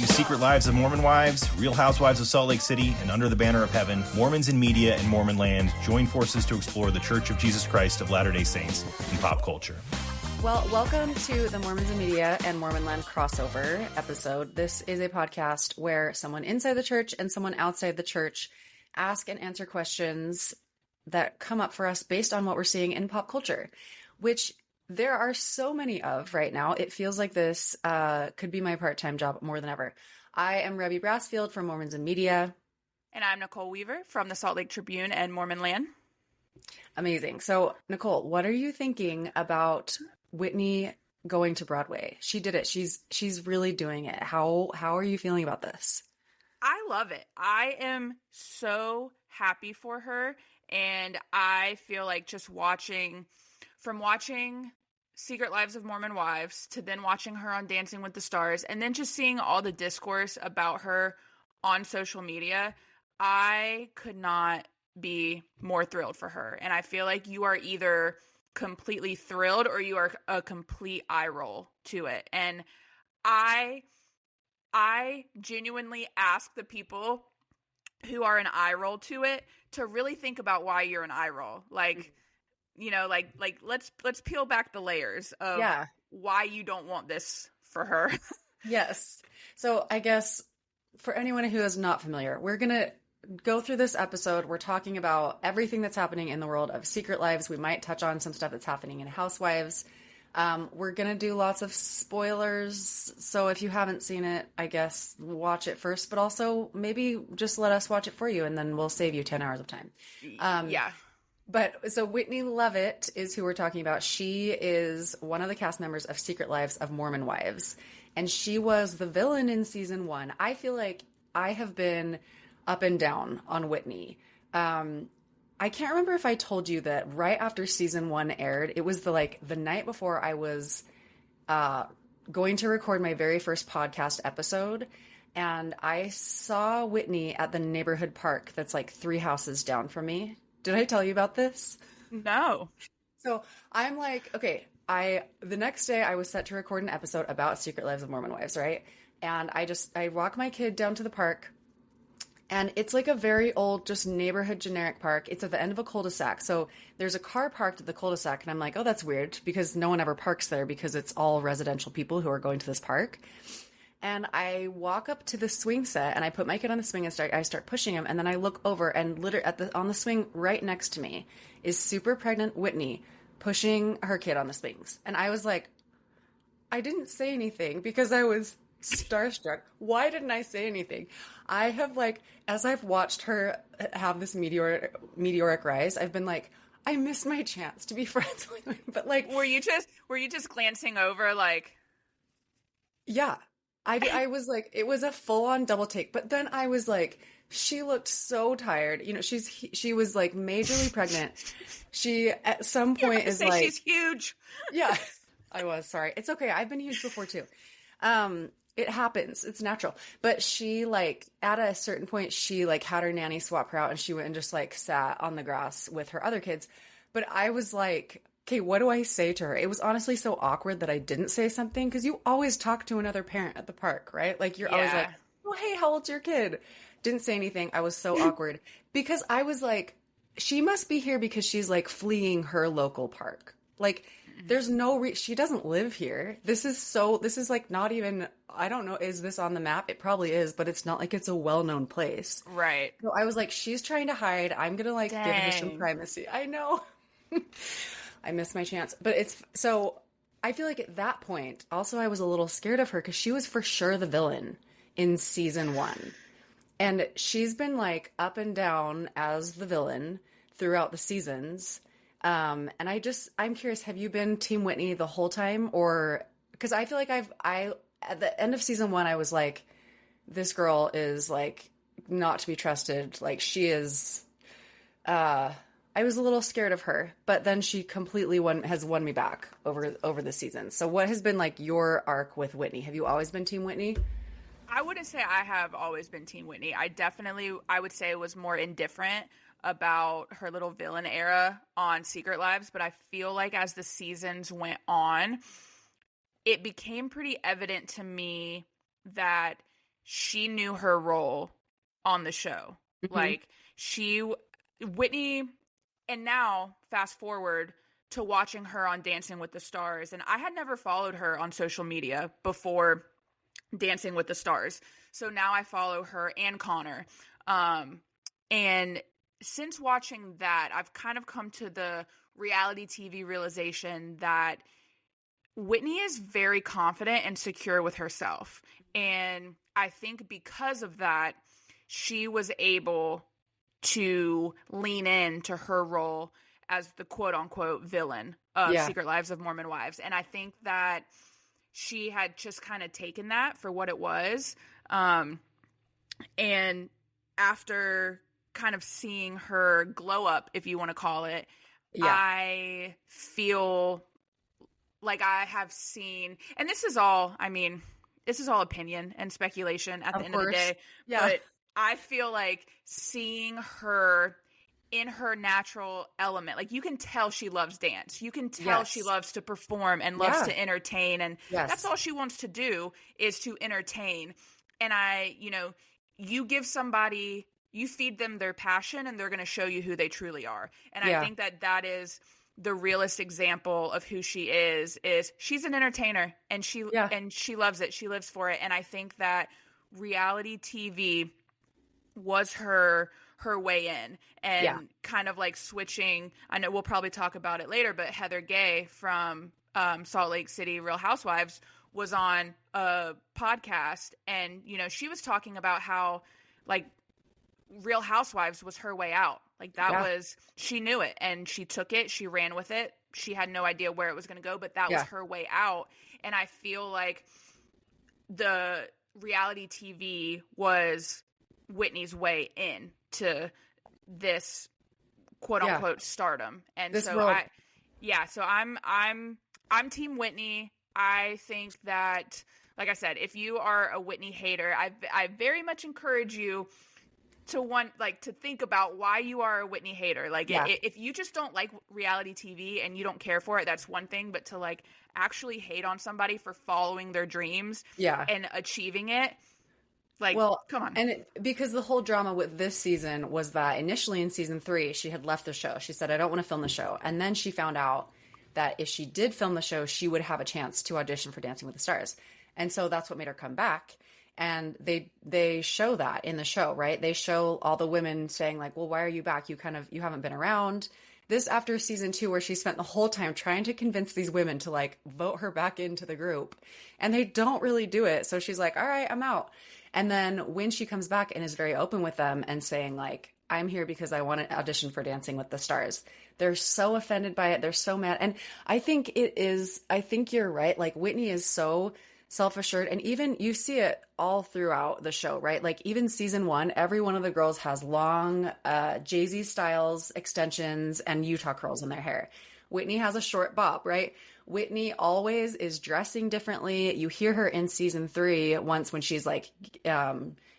to Secret Lives of Mormon Wives, Real Housewives of Salt Lake City, and Under the Banner of Heaven. Mormons in media and Mormon land join forces to explore the Church of Jesus Christ of Latter-day Saints in pop culture. Well, welcome to the Mormons in Media and Mormon Land crossover episode. This is a podcast where someone inside the church and someone outside the church ask and answer questions that come up for us based on what we're seeing in pop culture, which there are so many of right now. It feels like this could be my part-time job more than ever. I am Rebbie Brassfield from Mormons in Media. And I'm Nicole Weaver from the Salt Lake Tribune and Mormon Land. Amazing. So, Nicole, what are you thinking about Whitney going to Broadway? She did it. She's really doing it. How are you feeling about this? I love it. I am so happy for her. And I feel like just watching Secret Lives of Mormon Wives to then watching her on Dancing with the Stars and then just seeing all the discourse about her on social media, I could not be more thrilled for her. And I feel like you are either completely thrilled or you are a complete eye roll to it. And I genuinely ask the people who are an eye roll to it to really think about why you're an eye roll. Like, you know, like let's peel back the layers of why you don't want this for her. Yes. So I guess for anyone who is not familiar, we're going to go through this episode. We're talking about everything that's happening in the world of Secret Lives. We might touch on some stuff that's happening in Housewives. We're going to do lots of spoilers. So if you haven't seen it, I guess watch it first, but also maybe just let us watch it for you and then we'll save you 10 hours of time. Yeah. But so Whitney Leavitt is who we're talking about. She is one of the cast members of Secret Lives of Mormon Wives. And she was the villain in season 1. I feel like I have been up and down on Whitney. I can't remember if I told you that right after season 1 aired, it was the night before I was going to record my very first podcast episode. And I saw Whitney at the neighborhood park that's like 3 houses down from me. Did I tell you about this? No. So I'm like, okay, the next day I was set to record an episode about Secret Lives of Mormon Wives, right? And I walk my kid down to the park, and it's like a very old, just neighborhood generic park. It's at the end of a cul-de-sac. So there's a car parked at the cul-de-sac, and I'm like, oh, that's weird, because no one ever parks there because it's all residential people who are going to this park. And I walk up to the swing set and I put my kid on the swing and I start pushing him. And then I look over and literally on the swing right next to me is super pregnant Whitney pushing her kid on the swings. And I was like, I didn't say anything because I was starstruck. Why didn't I say anything? I have as I've watched her have this meteoric rise, I've been like, I missed my chance to be friends with her. But were you just glancing over Yeah. I was like, it was a full-on double take, but then I was like, she looked so tired. You know, she was like majorly pregnant. She at some point is like, she's huge. Yeah, I was sorry. It's okay. I've been huge before too. It happens. It's natural. But she at a certain point, she had her nanny swap her out and she went and just sat on the grass with her other kids. But I was like, okay, what do I say to her? It was honestly so awkward that I didn't say something because you always talk to another parent at the park, right? You're always like, oh, hey, how old's your kid? Didn't say anything. I was so awkward because I was like, she must be here because she's fleeing her local park. There's no she doesn't live here. This is not even, I don't know, is this on the map? It probably is, but it's not it's a well-known place. Right. So I was like, she's trying to hide. I'm going to give her some privacy. I know. I missed my chance. But so I feel like at that point, also I was a little scared of her because she was for sure the villain in season 1. And she's been up and down as the villain throughout the seasons. And I'm curious, have you been Team Whitney the whole time? Or, because I feel like at the end of season 1, I was like, this girl is not to be trusted. She is, I was a little scared of her, but then she completely has won me back over the season. So what has been your arc with Whitney? Have you always been Team Whitney? I wouldn't say I have always been Team Whitney. I would say was more indifferent about her little villain era on Secret Lives, but I feel like as the seasons went on, it became pretty evident to me that she knew her role on the show. Mm-hmm. Like Whitney, and now fast forward to watching her on Dancing with the Stars. And I had never followed her on social media before Dancing with the Stars. So now I follow her and Connor. And since watching that, I've kind of come to the reality TV realization that Whitney is very confident and secure with herself. And I think because of that, she was able to lean into her role as the quote-unquote villain of Secret Lives of Mormon Wives. And I think that she had just kind of taken that for what it was. And after kind of seeing her glow up, if you want to call it, I feel like I have seen, and this is all opinion and speculation at the end of the day. Yeah. But I feel like seeing her in her natural element, like you can tell she loves dance. You can tell she loves to perform and loves to entertain. And that's all she wants to do is to entertain. And you give somebody, you feed them their passion and they're going to show you who they truly are. And I think that is the realest example of who she is she's an entertainer and she loves it. She lives for it. And I think that reality TV was her way in, and kind of like switching. I know we'll probably talk about it later, but Heather Gay from Salt Lake City Real Housewives was on a podcast, and she was talking about how like Real Housewives was her way out. Like that was, she knew it and she took it, she ran with it. She had no idea where it was going to go, but that was her way out. And I feel like the reality TV was Whitney's way in to this quote unquote stardom. And this so world. I'm team Whitney. I think that, like I said, if you are a Whitney hater, I very much encourage you to think about why you are a Whitney hater. Like if you just don't like reality TV and you don't care for it, that's one thing, but to like actually hate on somebody for following their dreams and achieving it, like, well, come on. And because the whole drama with this season was that initially in season 3, she had left the show. She said, I don't want to film the show. And then she found out that if she did film the show, she would have a chance to audition for Dancing with the Stars. And so that's what made her come back. And they show that in the show, right? They show all the women saying like, well, why are you back? You haven't been around. This after season 2, where she spent the whole time trying to convince these women to like vote her back into the group, and they don't really do it. So she's like, all right, I'm out. And then when she comes back and is very open with them and saying like, I'm here because I want to audition for Dancing with the Stars, they're so offended by it. They're so mad. And I think you're right. Like Whitney is so self-assured, and even you see it all throughout the show, right? Like even season 1, every one of the girls has long Jay-Z styles extensions and Utah curls in their hair. Whitney has a short bob, right? Whitney always is dressing differently. You hear her in season 3 once when she's like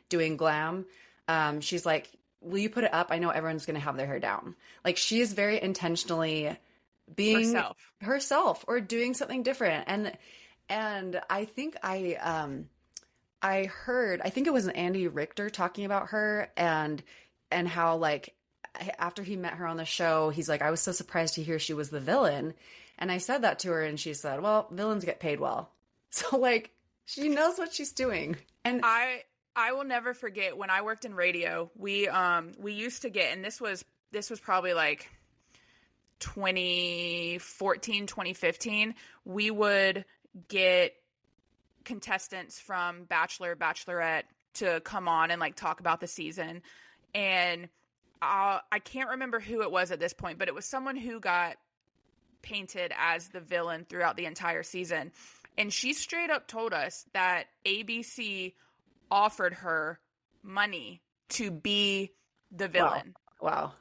doing glam. She's like, will you put it up? I know everyone's going to have their hair down. Like she is very intentionally being herself or doing something different. And I think I think it was an Andy Richter talking about her and how like after he met her on the show, he's like, I was so surprised to hear she was the villain. And I said that to her and she said, well, villains get paid well. So like she knows what she's doing. And I will never forget when I worked in radio, we used to get, and this was probably like 2014, 2015, we would get contestants from Bachelor, Bachelorette to come on and like talk about the season. And I can't remember who it was at this point, but it was someone who got painted as the villain throughout the entire season. And she straight up told us that ABC offered her money to be the villain. Wow.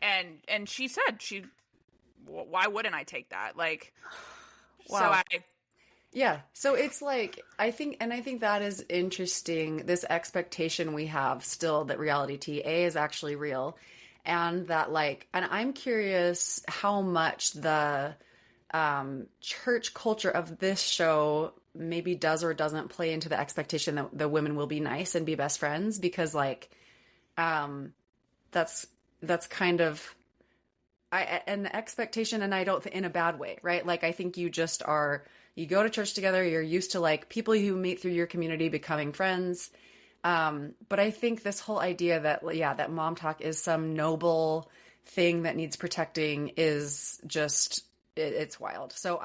And she said, why wouldn't I take that? Like, wow. So it's like, I think that is interesting. This expectation we have still that reality TV is actually real. And that like, and I'm curious how much the church culture of this show maybe does or doesn't play into the expectation that the women will be nice and be best friends, because like, that's kind of an expectation, and I don't in a bad way, right? Like, I think you go to church together, you're used to like people you meet through your community becoming friends. But I think this whole idea that, that mom talk is some noble thing that needs protecting is just, it's wild. So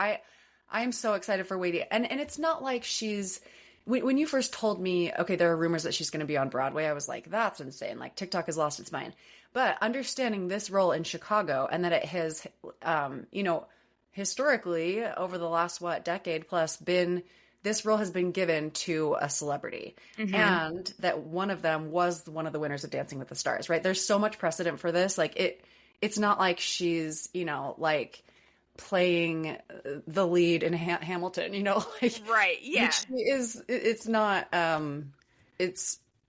I'm so excited for Whitney. And it's not like when you first told me, okay, there are rumors that she's going to be on Broadway, I was like, that's insane. Like, TikTok has lost its mind. But understanding this role in Chicago, and that it has, historically over the last, decade plus this role has been given to a celebrity, and that one of them was one of the winners of Dancing with the Stars, right? There's so much precedent for this. Like, it's not like she's, like playing the lead in Hamilton, like, right. Yeah. She is, it's not,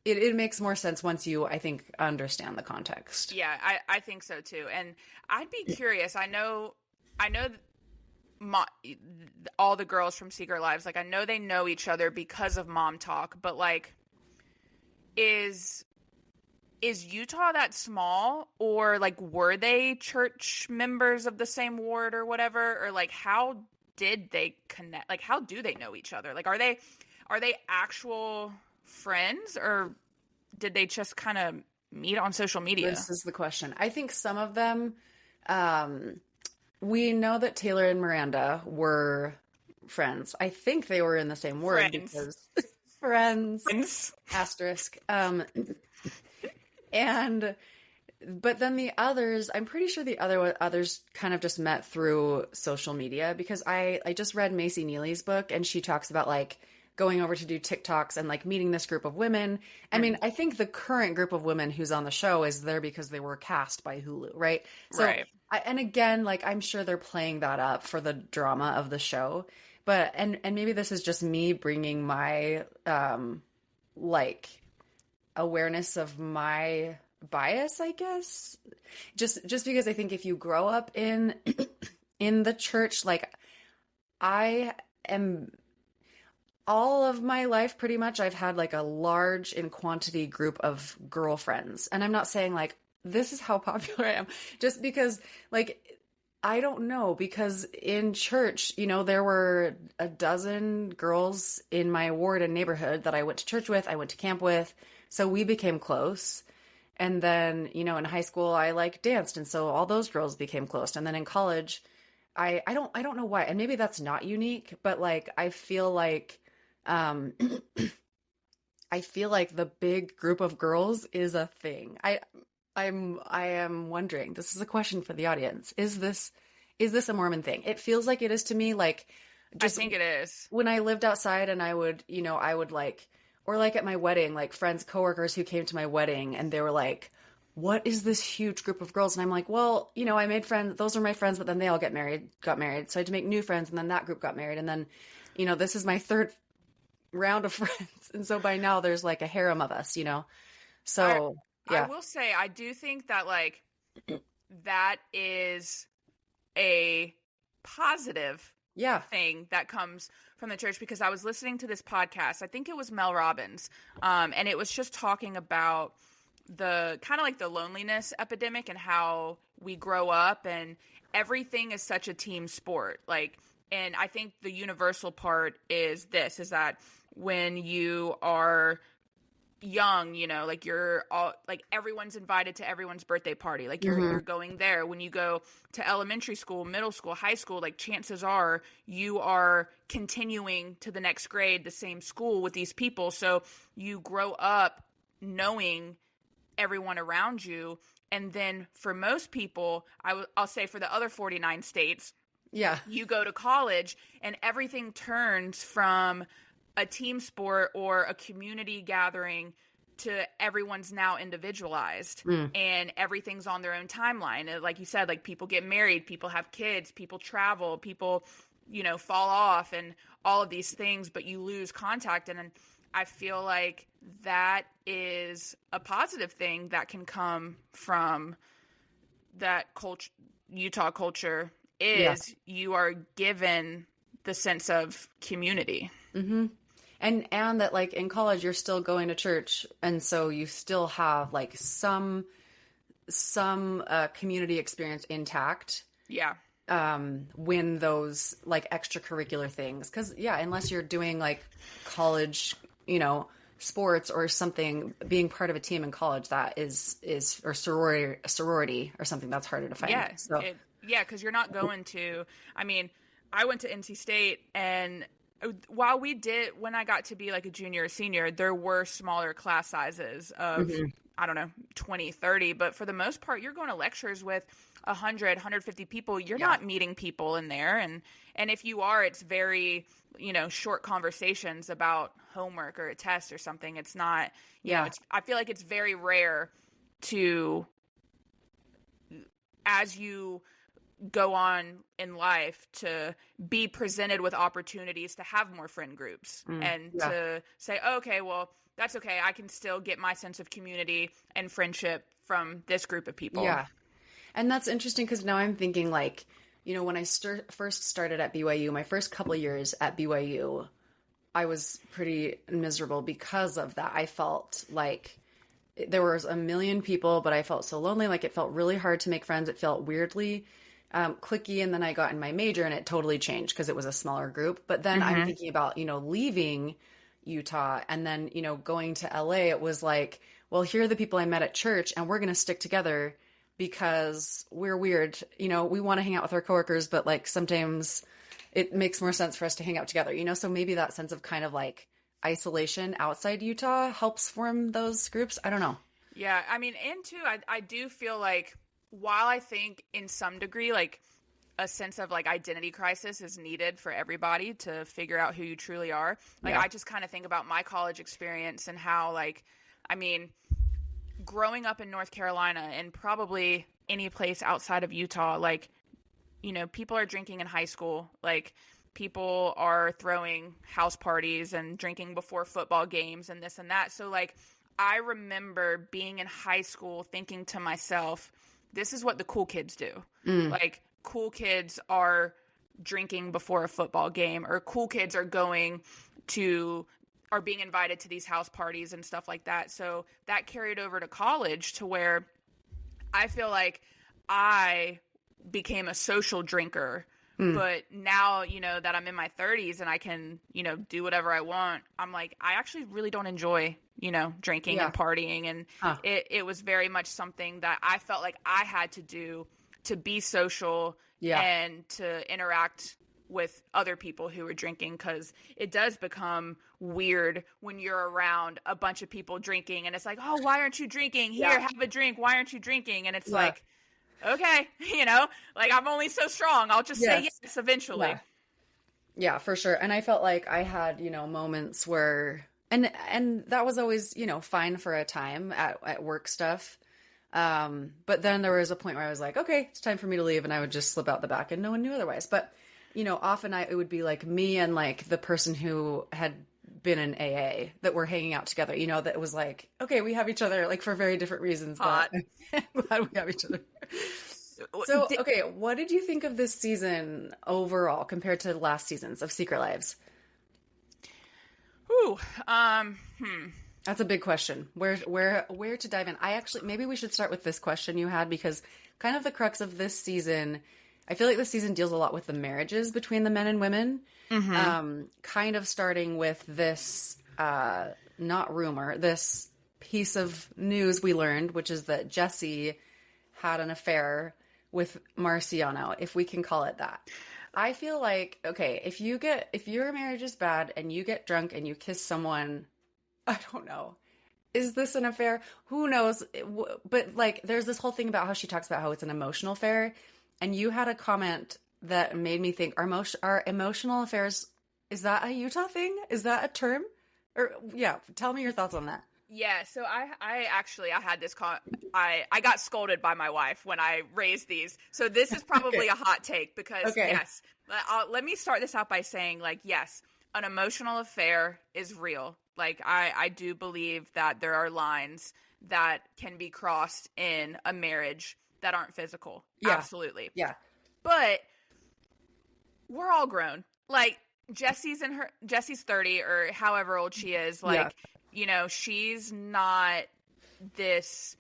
it makes more sense once you, I think, understand the context. Yeah, I think so too. And I'd be curious. I know all the girls from Secret Lives, like, I know they know each other because of Mom Talk, but like, is Utah that small, or like, were they church members of the same ward or whatever, or like, how did they connect? Like, how do they know each other? Like, are they actual friends, or did they just kind of meet on social media? This is the question. I think some of them, we know that Taylor and Miranda were friends. I think they were in the same ward because friends. Asterisk. But then the others, I'm pretty sure the others kind of just met through social media, because I just read Macy Neely's book, and she talks about like going over to do TikToks and like meeting this group of women. I mean, I think the current group of women who's on the show is there because they were cast by Hulu, right? So, right. And again, like, I'm sure they're playing that up for the drama of the show, but, and maybe this is just me bringing my, like, awareness of my bias, I guess, just because I think if you grow up in the church, like, I am, all of my life, pretty much, I've had like a large in quantity group of girlfriends. And I'm not saying like, this is how popular I am, just because like, I don't know, because in church, there were a dozen girls in my ward and neighborhood that I went to church with, I went to camp with. So we became close. And then, in high school, I like danced. And so all those girls became close. And then in college, I don't know why. And maybe that's not unique, but like, I feel like, I feel like the big group of girls is a thing. I am wondering, this is a question for the audience. Is this a Mormon thing? It feels like it is to me. Like, just, I think it is. When I lived outside and I would like, or like at my wedding, like friends, coworkers who came to my wedding and they were like, what is this huge group of girls? And I'm like, well, I made friends. Those are my friends, but then they all got married. So I had to make new friends. And then that group got married. And then, this is my third round of friends. And so by now there's like a harem of us, So, yeah. I will say, I do think that like, that is a positive thing that comes from the church, because I was listening to this podcast. I think it was Mel Robbins. And it was just talking about the kind of like the loneliness epidemic and how we grow up and everything is such a team sport. Like, and I think the universal part is that when you are young, like you're all like, everyone's invited to everyone's birthday party. Like you're going there. When you go to elementary school, middle school, high school, like chances are you are continuing to the next grade, the same school with these people. So you grow up knowing everyone around you. And then for most people, I'll say for the other 49 states, you go to college and everything turns from a team sport or a community gathering to everyone's now individualized and everything's on their own timeline. And like you said, like people get married, people have kids, people travel, people, fall off and all of these things, but you lose contact. And I feel like that is a positive thing that can come from that culture, Utah culture, is you are given the sense of community. Mm-hmm. And that like in college you're still going to church, and so you still have like some community experience intact. Yeah. When those like extracurricular things, because unless you're doing like college, sports or something, being part of a team in college, that is or sorority or something, that's harder to find. Yeah. So because you're not going to, I mean, I went to NC State, and while when I got to be like a junior or senior, there were smaller class sizes of, I don't know, 20, 30, but for the most part, you're going to lectures with 100, 150 people. You're not meeting people in there. And if you are, it's very, short conversations about homework or a test or something. It's not, I feel like it's very rare to, as you go on in life, to be presented with opportunities to have more friend groups and to say, oh, okay, well, that's okay. I can still get my sense of community and friendship from this group of people. Yeah. And that's interesting, because now I'm thinking like, when I first started at BYU, my first couple years at BYU, I was pretty miserable because of that. I felt like there was a million people, but I felt so lonely. Like it felt really hard to make friends. It felt weirdly cliquey. And then I got in my major and it totally changed because it was a smaller group. But then I'm thinking about, leaving Utah and then, going to LA. It was like, well, here are the people I met at church and we're going to stick together because we're weird. We want to hang out with our coworkers, but like sometimes it makes more sense for us to hang out together, so maybe that sense of kind of like isolation outside Utah helps form those groups. I don't know. Yeah. I mean, and too, I do feel like, while I think in some degree, like a sense of like identity crisis is needed for everybody to figure out who you truly are. Like, I just kind of think about my college experience and how, like, I mean, growing up in North Carolina and probably any place outside of Utah, like, people are drinking in high school. Like, people are throwing house parties and drinking before football games and this and that. So, like, I remember being in high school thinking to myself, this is what the cool kids do. Like, cool kids are drinking before a football game, or cool kids are being invited to these house parties and stuff like that. So that carried over to college, to where I feel like I became a social drinker. But now, that I'm in my 30s and I can, do whatever I want, I'm like, I actually really don't enjoy, drinking and partying. And it was very much something that I felt like I had to do to be social and to interact with other people who were drinking, because it does become weird when you're around a bunch of people drinking and it's like, oh, why aren't you drinking? Here, have a drink. Why aren't you drinking? And it's like, okay, like, I'm only so strong. I'll just say yes eventually. Yeah, for sure. And I felt like I had, moments where, and that was always, fine for a time at work stuff. But then there was a point where I was like, okay, it's time for me to leave. And I would just slip out the back and no one knew otherwise. But, often it would be like me and like the person who had been in AA that were hanging out together, that was like, okay, we have each other like for very different reasons. But I'm glad we have each other. So, okay, what did you think of this season overall compared to last seasons of Secret Lives? Ooh, That's a big question. Where to dive in? Maybe we should start with this question you had, because kind of the crux of this season, I feel like this season deals a lot with the marriages between the men and women. Kind of starting with this, not rumor, this piece of news we learned, which is that Jesse had an affair with Marciano, if we can call it that. I feel like, okay, if your marriage is bad and you get drunk and you kiss someone, I don't know, is this an affair? Who knows? But like, there's this whole thing about how she talks about how it's an emotional affair. And you had a comment that made me think, are emotional affairs, is that a Utah thing? Is that a term? Or tell me your thoughts on that. Yeah, so I had this I got scolded by my wife when I raised these. So this is probably a hot take, because yes, let me start this out by saying, like, yes, an emotional affair is real. Like, I do believe that there are lines that can be crossed in a marriage that aren't physical. Yeah. Absolutely. Yeah. But we're all grown. like Jesse's 30 or however old she is. Like, you know, she's not this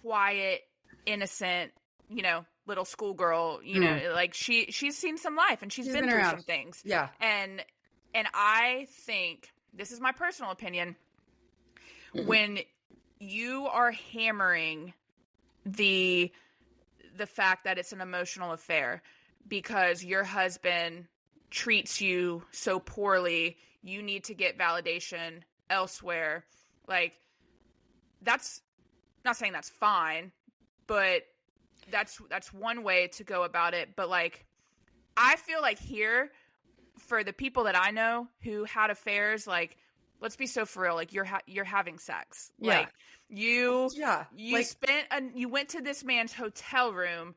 quiet, innocent, you know, little schoolgirl, you know, like she's seen some life and she's been through some things. Yeah. And I think, this is my personal opinion, when you are hammering the fact that it's an emotional affair because your husband treats you so poorly, you need to get validation elsewhere. Like, that's not saying that's fine, but that's one way to go about it. But like, I feel like here, for the people that I know who had affairs, like, let's be so for real, like you're having sex. Yeah. Like you like, you went to this man's hotel room,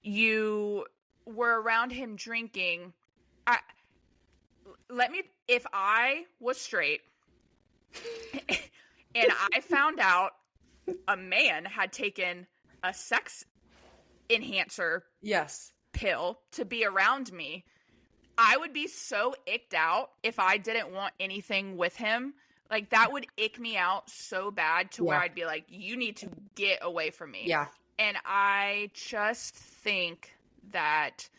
you were around him drinking. If I was straight and I found out a man had taken a sex enhancer pill to be around me, I would be so icked out if I didn't want anything with him. Like, that would ick me out so bad to where I'd be like, you need to get away from me. Yeah. And I just think that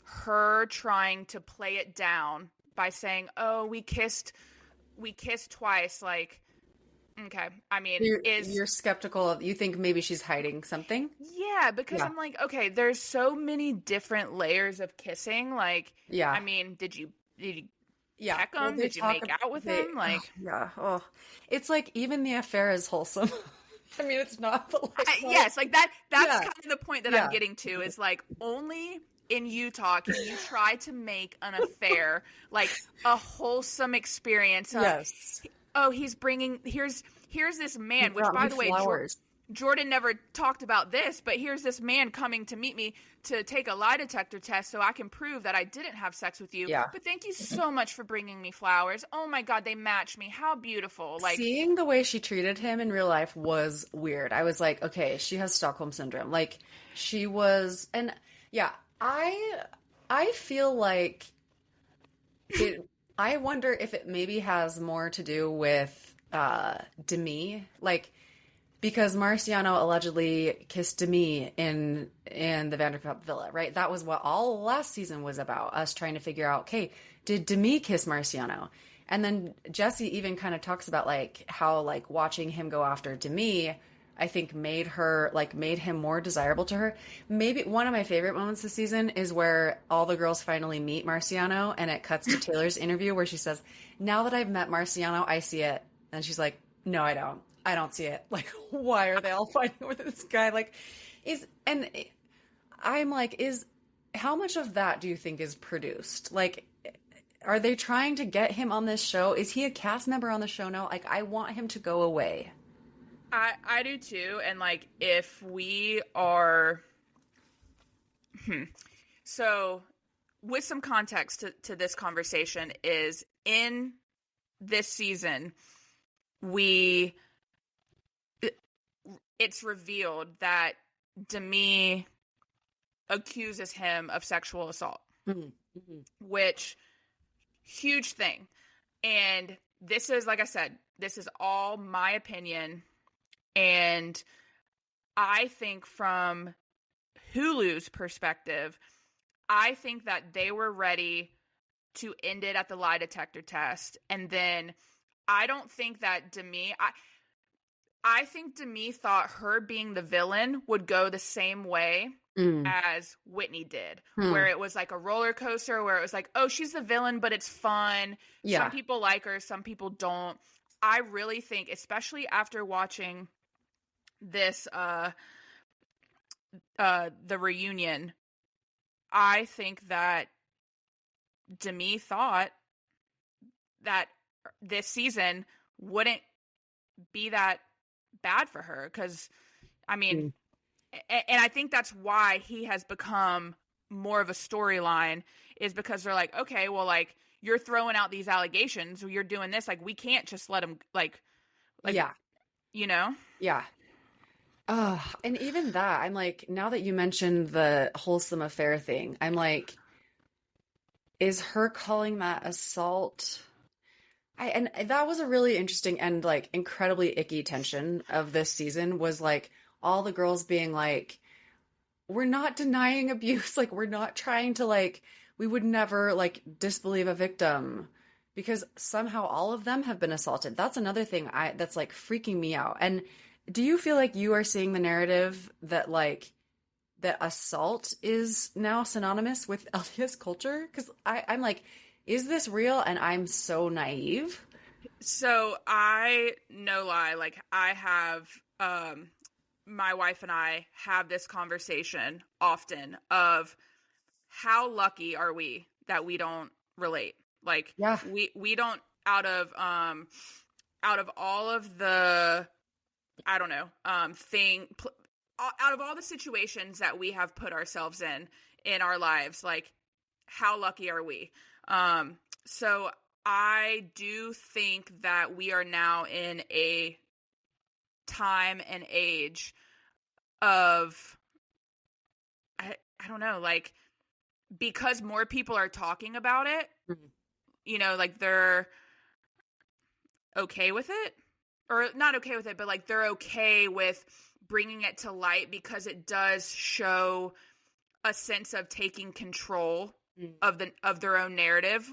her trying to play it down by saying, oh, we kissed twice, like, okay. I mean, you're skeptical of, you think maybe she's hiding something? Yeah, because I'm like, okay, there's so many different layers of kissing. Like, I mean, did you peck him? Did you make out with him? Like, it's like, even the affair is wholesome. I mean, it's not, but like, yes, like that's kind of the point that I'm getting to, is like, only in Utah can you try to make an affair like a wholesome experience. Oh, he's bringing, here's this man, which, by the way, Jordan never talked about this, but here's this man coming to meet me to take a lie detector test so I can prove that I didn't have sex with you. Yeah. But thank you so much for bringing me flowers. Oh my God, they match me. How beautiful. Like, seeing the way she treated him in real life was weird. I was like, okay, she has Stockholm syndrome. Like, she was, and I feel like I wonder if it maybe has more to do with Demi, like, because Marciano allegedly kissed Demi in the Vanderpump Villa, right? That was what all last season was about, us trying to figure out, okay, did Demi kiss Marciano? And then Jesse even kind of talks about like how like watching him go after Demi, I think made him more desirable to her. Maybe one of my favorite moments this season is where all the girls finally meet Marciano, and it cuts to Taylor's interview where she says, now that I've met Marciano, I see it. And she's like, no, I don't. I don't see it. Like, why are they all fighting with this guy? Like, how much of that do you think is produced? Like, are they trying to get him on this show? Is he a cast member on the show now? Like, I want him to go away. I do too. And like, if we are, so with some context to this conversation is, in this season, it's revealed that Demi accuses him of sexual assault, which, huge thing. And this is, like I said, this is all my opinion. And I think from Hulu's perspective, I think that they were ready to end it at the lie detector test. And then I don't think that Demi, I think Demi thought her being the villain would go the same way as Whitney did, where it was like a roller coaster, where it was like, oh, she's the villain, but it's fun. Yeah. Some people like her, some people don't. I really think, especially after watching this, the reunion, I think that Demi thought that this season wouldn't be that bad for her, because I mean, and I think that's why he has become more of a storyline, is because they're like, okay, well, like, you're throwing out these allegations, you're doing this, like, we can't just let him, like yeah, you know, yeah. And even that, I'm like, now that you mentioned the wholesome affair thing, I'm like, is her calling that assault. And that was a really interesting and like incredibly icky tension of this season, was like all the girls being like, we're not denying abuse. Like, we're not trying to, like, we would never, like, disbelieve a victim, because somehow all of them have been assaulted. That's another thing that's, like, freaking me out. And do you feel like you are seeing the narrative that, like, that assault is now synonymous with LDS culture? Because I'm like, is this real? And I'm so naive. So I, no lie, like I have, my wife and I have this conversation often of how lucky are we that we don't relate? Like, Yeah. we don't, out of all of the, I don't know, out of all the situations that we have put ourselves in our lives, like, how lucky are we? So I do think that we are now in a time and age of, I don't know, like, because more people are talking about it, you know, like they're okay with it, or not okay with it, but like they're okay with bringing it to light because it does show a sense of taking control of their own narrative.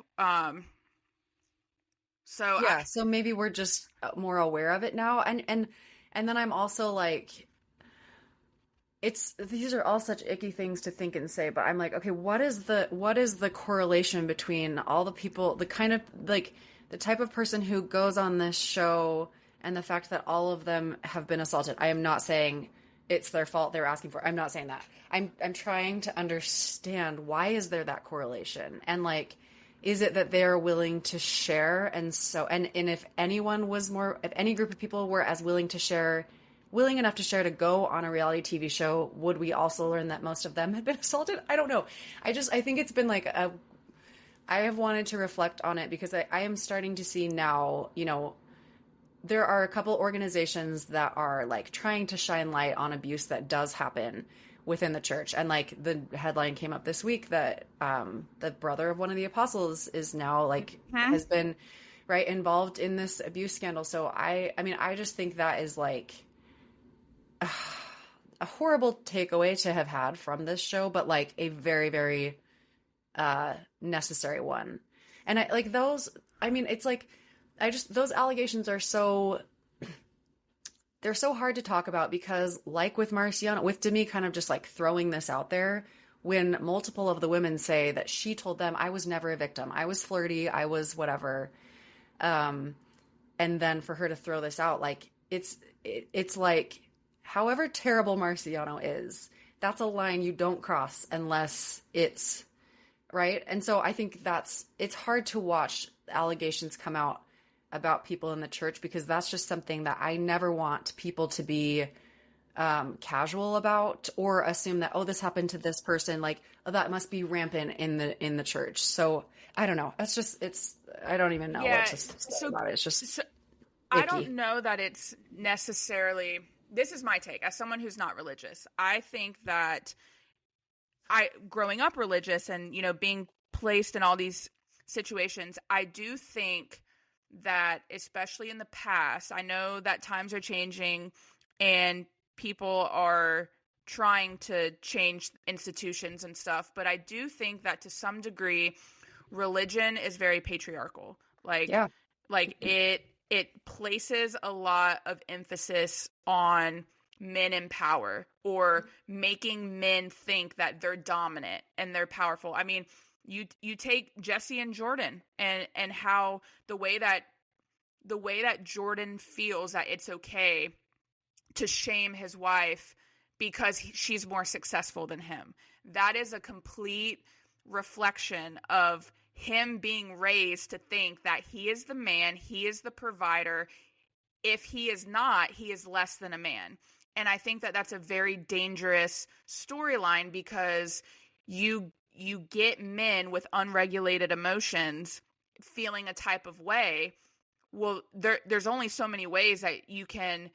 So Yeah, so maybe we're just more aware of it now. And then I'm also like, these are all such icky things to think and say, but I'm like, okay, what is the correlation between all the people, the kind of like the type of person who goes on this show and the fact that all of them have been assaulted? I am not saying it's their fault, they're asking for. I'm not saying that. I'm trying to understand, why is there that correlation? And like, is it that they're willing to share? And so, and if anyone was more, if any group of people were as willing enough to share to go on a reality TV show, would we also learn that most of them had been assaulted? I don't know. I think it's been like I have wanted to reflect on it, because I am starting to see now, you know, there are a couple organizations that are like trying to shine light on abuse that does happen within the church. And like the headline came up this week that the brother of one of the apostles is now like has been involved in this abuse scandal. So I mean, I just think that is like a horrible takeaway to have had from this show, but like a very, very necessary one. And I like those, I mean, it's like, those allegations are they're so hard to talk about, because like with Marciano, with Demi kind of just like throwing this out there, when multiple of the women say that she told them, I was never a victim, I was flirty, I was whatever. And then for her to throw this out, like it's like, however terrible Marciano is, that's a line you don't cross unless it's right. And so I think it's hard to watch allegations come out about people in the church, because that's just something that I never want people to be casual about, or assume that, oh, this happened to this person, like, oh, that must be rampant in the church. So I don't know. I don't even know what to say about it. It's just I don't know that it's necessarily, this is my take as someone who's not religious. I think that growing up religious and, you know, being placed in all these situations, I do think that, especially in the past, I know that times are changing and people are trying to change institutions and stuff, but I do think that to some degree, religion is very patriarchal. Like, yeah. Like it places a lot of emphasis on men in power, or making men think that they're dominant and they're powerful. I mean, you take Jesse and Jordan and how the way that Jordan feels that it's okay to shame his wife because she's more successful than him. That is a complete reflection of him being raised to think that he is the man, he is the provider. If he is not, he is less than a man. And I think that that's a very dangerous storyline, because you get men with unregulated emotions feeling a type of way. Well, there's only so many ways that you can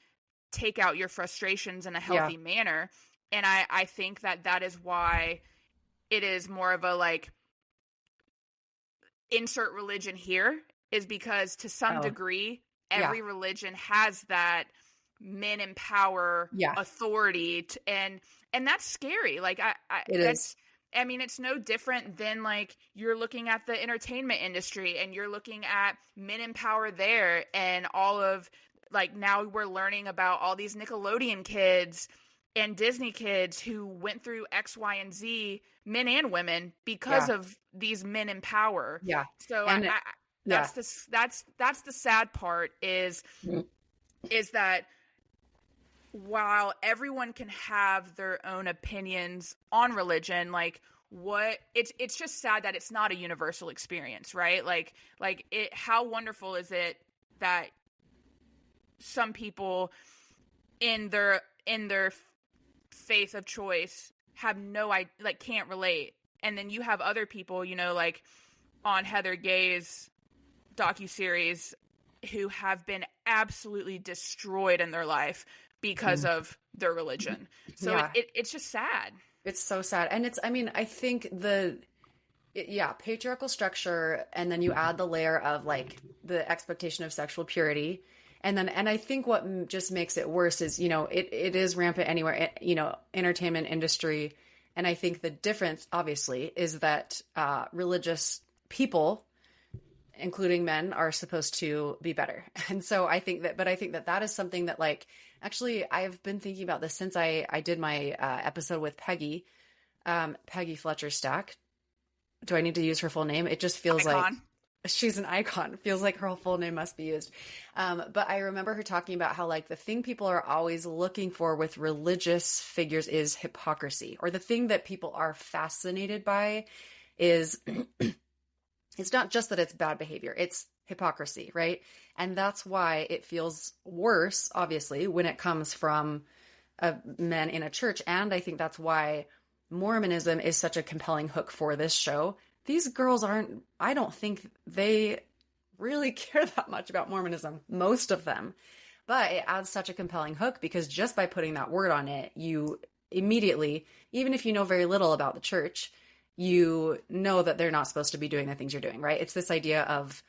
take out your frustrations in a healthy manner. And I think that is why it is more of a like, insert religion here is because to some degree, every religion has that men in power authority and that's scary. Like I mean, it's no different than like you're looking at the entertainment industry and you're looking at men in power there, and all of like now we're learning about all these Nickelodeon kids and Disney kids who went through X, Y, and Z, men and women, because of these men in power. Yeah. So that's the sad part is that while everyone can have their own opinions on religion, like it's just sad that it's not a universal experience, right? Like how wonderful is it that some people in their faith of choice have can't relate, and then you have other people, you know, like on Heather Gay's docuseries who have been absolutely destroyed in their life because of their religion. So it's just sad. It's so sad. And I think patriarchal structure, and then you add the layer of like the expectation of sexual purity. And I think what just makes it worse is, you know, it is rampant anywhere, you know, entertainment industry. And I think the difference obviously is that religious people, including men, are supposed to be better. And so I think that is something that, like, actually I've been thinking about this since I did my episode with Peggy Fletcher Stack. Do I need to use her full name? It just feels like she's an icon. It feels like her full name must be used. But I remember her talking about how, like, the thing people are always looking for with religious figures is hypocrisy, or the thing that people are fascinated by is it's not just that it's bad behavior, it's hypocrisy, right? And that's why it feels worse, obviously, when it comes from men in a church. And I think that's why Mormonism is such a compelling hook for this show. These girls I don't think they really care that much about Mormonism, most of them. But it adds such a compelling hook because just by putting that word on it, you immediately, even if you know very little about the church, you know that they're not supposed to be doing the things you're doing, right? It's this idea of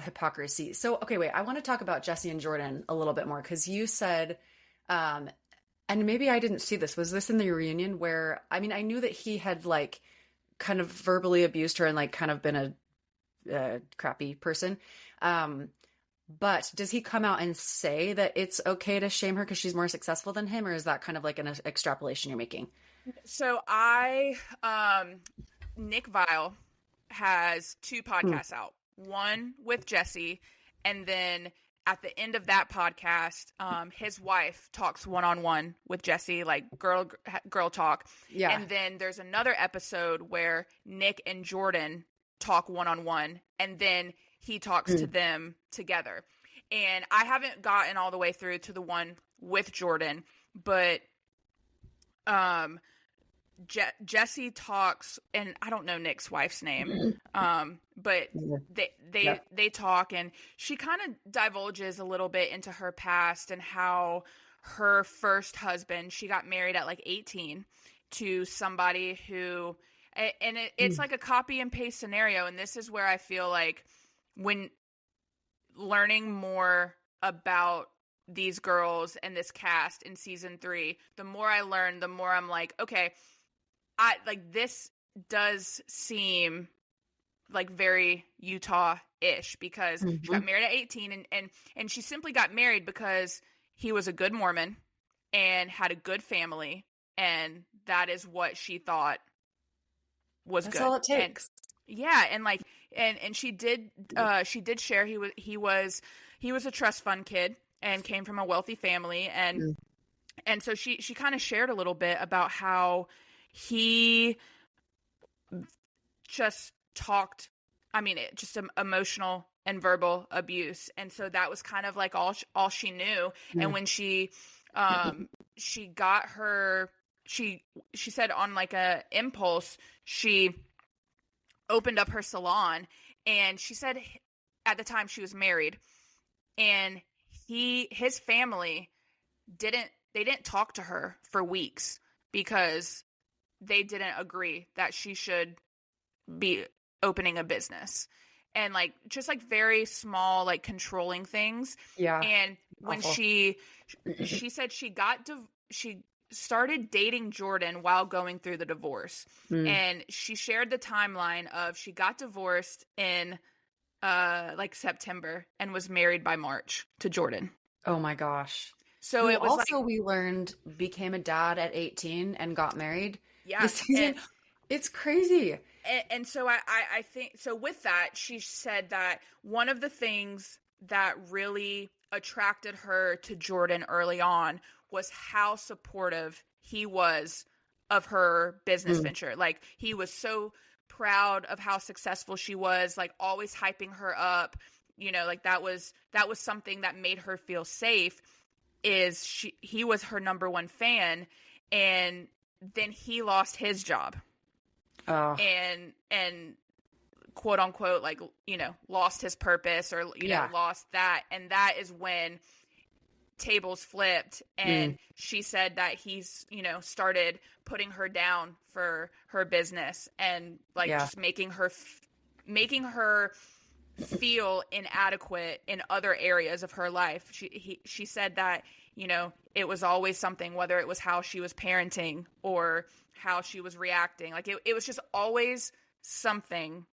hypocrisy. So, okay, wait, I want to talk about Jesse and Jordan a little bit more, because you said, and maybe I didn't see this, was this in the reunion where, I mean, I knew that he had like kind of verbally abused her and like kind of been a crappy person. But does he come out and say that it's okay to shame her because she's more successful than him? Or is that kind of like an extrapolation you're making? So Nick Vile has 2 podcasts out, one with Jesse, and then at the end of that podcast, his wife talks one-on-one with Jesse, like girl talk. Yeah. And then there's another episode where Nick and Jordan talk one-on-one, and then he talks to them together. And I haven't gotten all the way through to the one with Jordan, but Jesse talks, and I don't know Nick's wife's name, but they talk, and she kind of divulges a little bit into her past and how her first husband, she got married at like 18 to somebody who, and it's like a copy and paste scenario. And this is where I feel like when learning more about these girls and this cast in season 3, the more I learn, the more I'm like, okay, this does seem like very Utah-ish, because she got married at 18, and she simply got married because he was a good Mormon and had a good family, and that is what she thought was good. That's all it takes. And she did share he was a trust fund kid and came from a wealthy family, and so she kind of shared a little bit about how he just talked, just emotional and verbal abuse. And so that was kind of like all she knew. And when she got her, she said on like a impulse, she opened up her salon, and she said at the time she was married, and his family didn't talk to her for weeks because they didn't agree that she should be opening a business and like just like very small, like controlling things. Yeah. And when Awful. she said she started dating Jordan while going through the divorce. And she shared the timeline of she got divorced in like September and was married by March to Jordan. Oh my gosh. So it was also, like, we learned became a dad at 18 and got married. yeah, This season. It's crazy. And so I think, so with that, she said that one of the things that really attracted her to Jordan early on was how supportive he was of her business venture. Like, he was so proud of how successful she was, like always hyping her up, you know, like that was something that made her feel safe, is he was her number one fan. And then he lost his job. Oh. And quote unquote, like, you know, lost his purpose, or, you know, lost that. And that is when tables flipped. And she said that he's, you know, started putting her down for her business and like just making her feel inadequate in other areas of her life. She said that, you know, it was always something, whether it was how she was parenting or how she was reacting. Like it was just always something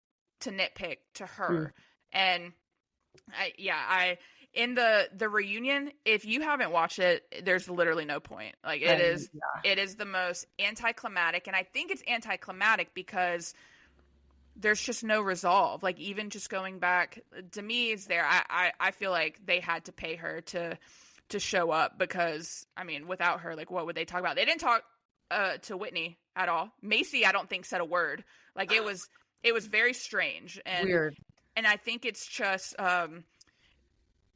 to nitpick to her. And in the reunion, if you haven't watched it, there's literally no point. Like it is the most anticlimactic. And I think it's anticlimactic because there's just no resolve. Like, even just going back, Demi is there. I feel like they had to pay her to show up, because I mean, without her, like, what would they talk about? They didn't talk to Whitney at all. Macy, I don't think, said a word. Like, it was very strange and Weird. And I think it's just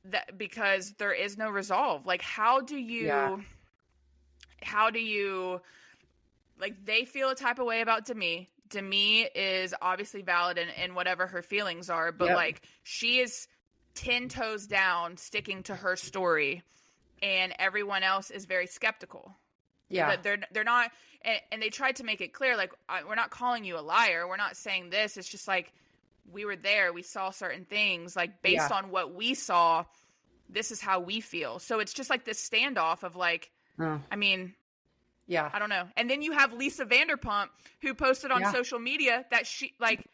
that because there is no resolve. Like, how do you like, they feel a type of way about Demi. Demi is obviously valid in whatever her feelings are, but like, she is 10 toes down sticking to her story, and everyone else is very skeptical. Yeah. They're not, and they tried to make it clear, like, we're not calling you a liar. We're not saying this. It's just like, we were there. We saw certain things, like, based on what we saw, this is how we feel. So it's just like this standoff of like, I mean, I don't know. And then you have Lisa Vanderpump, who posted on social media that she, like,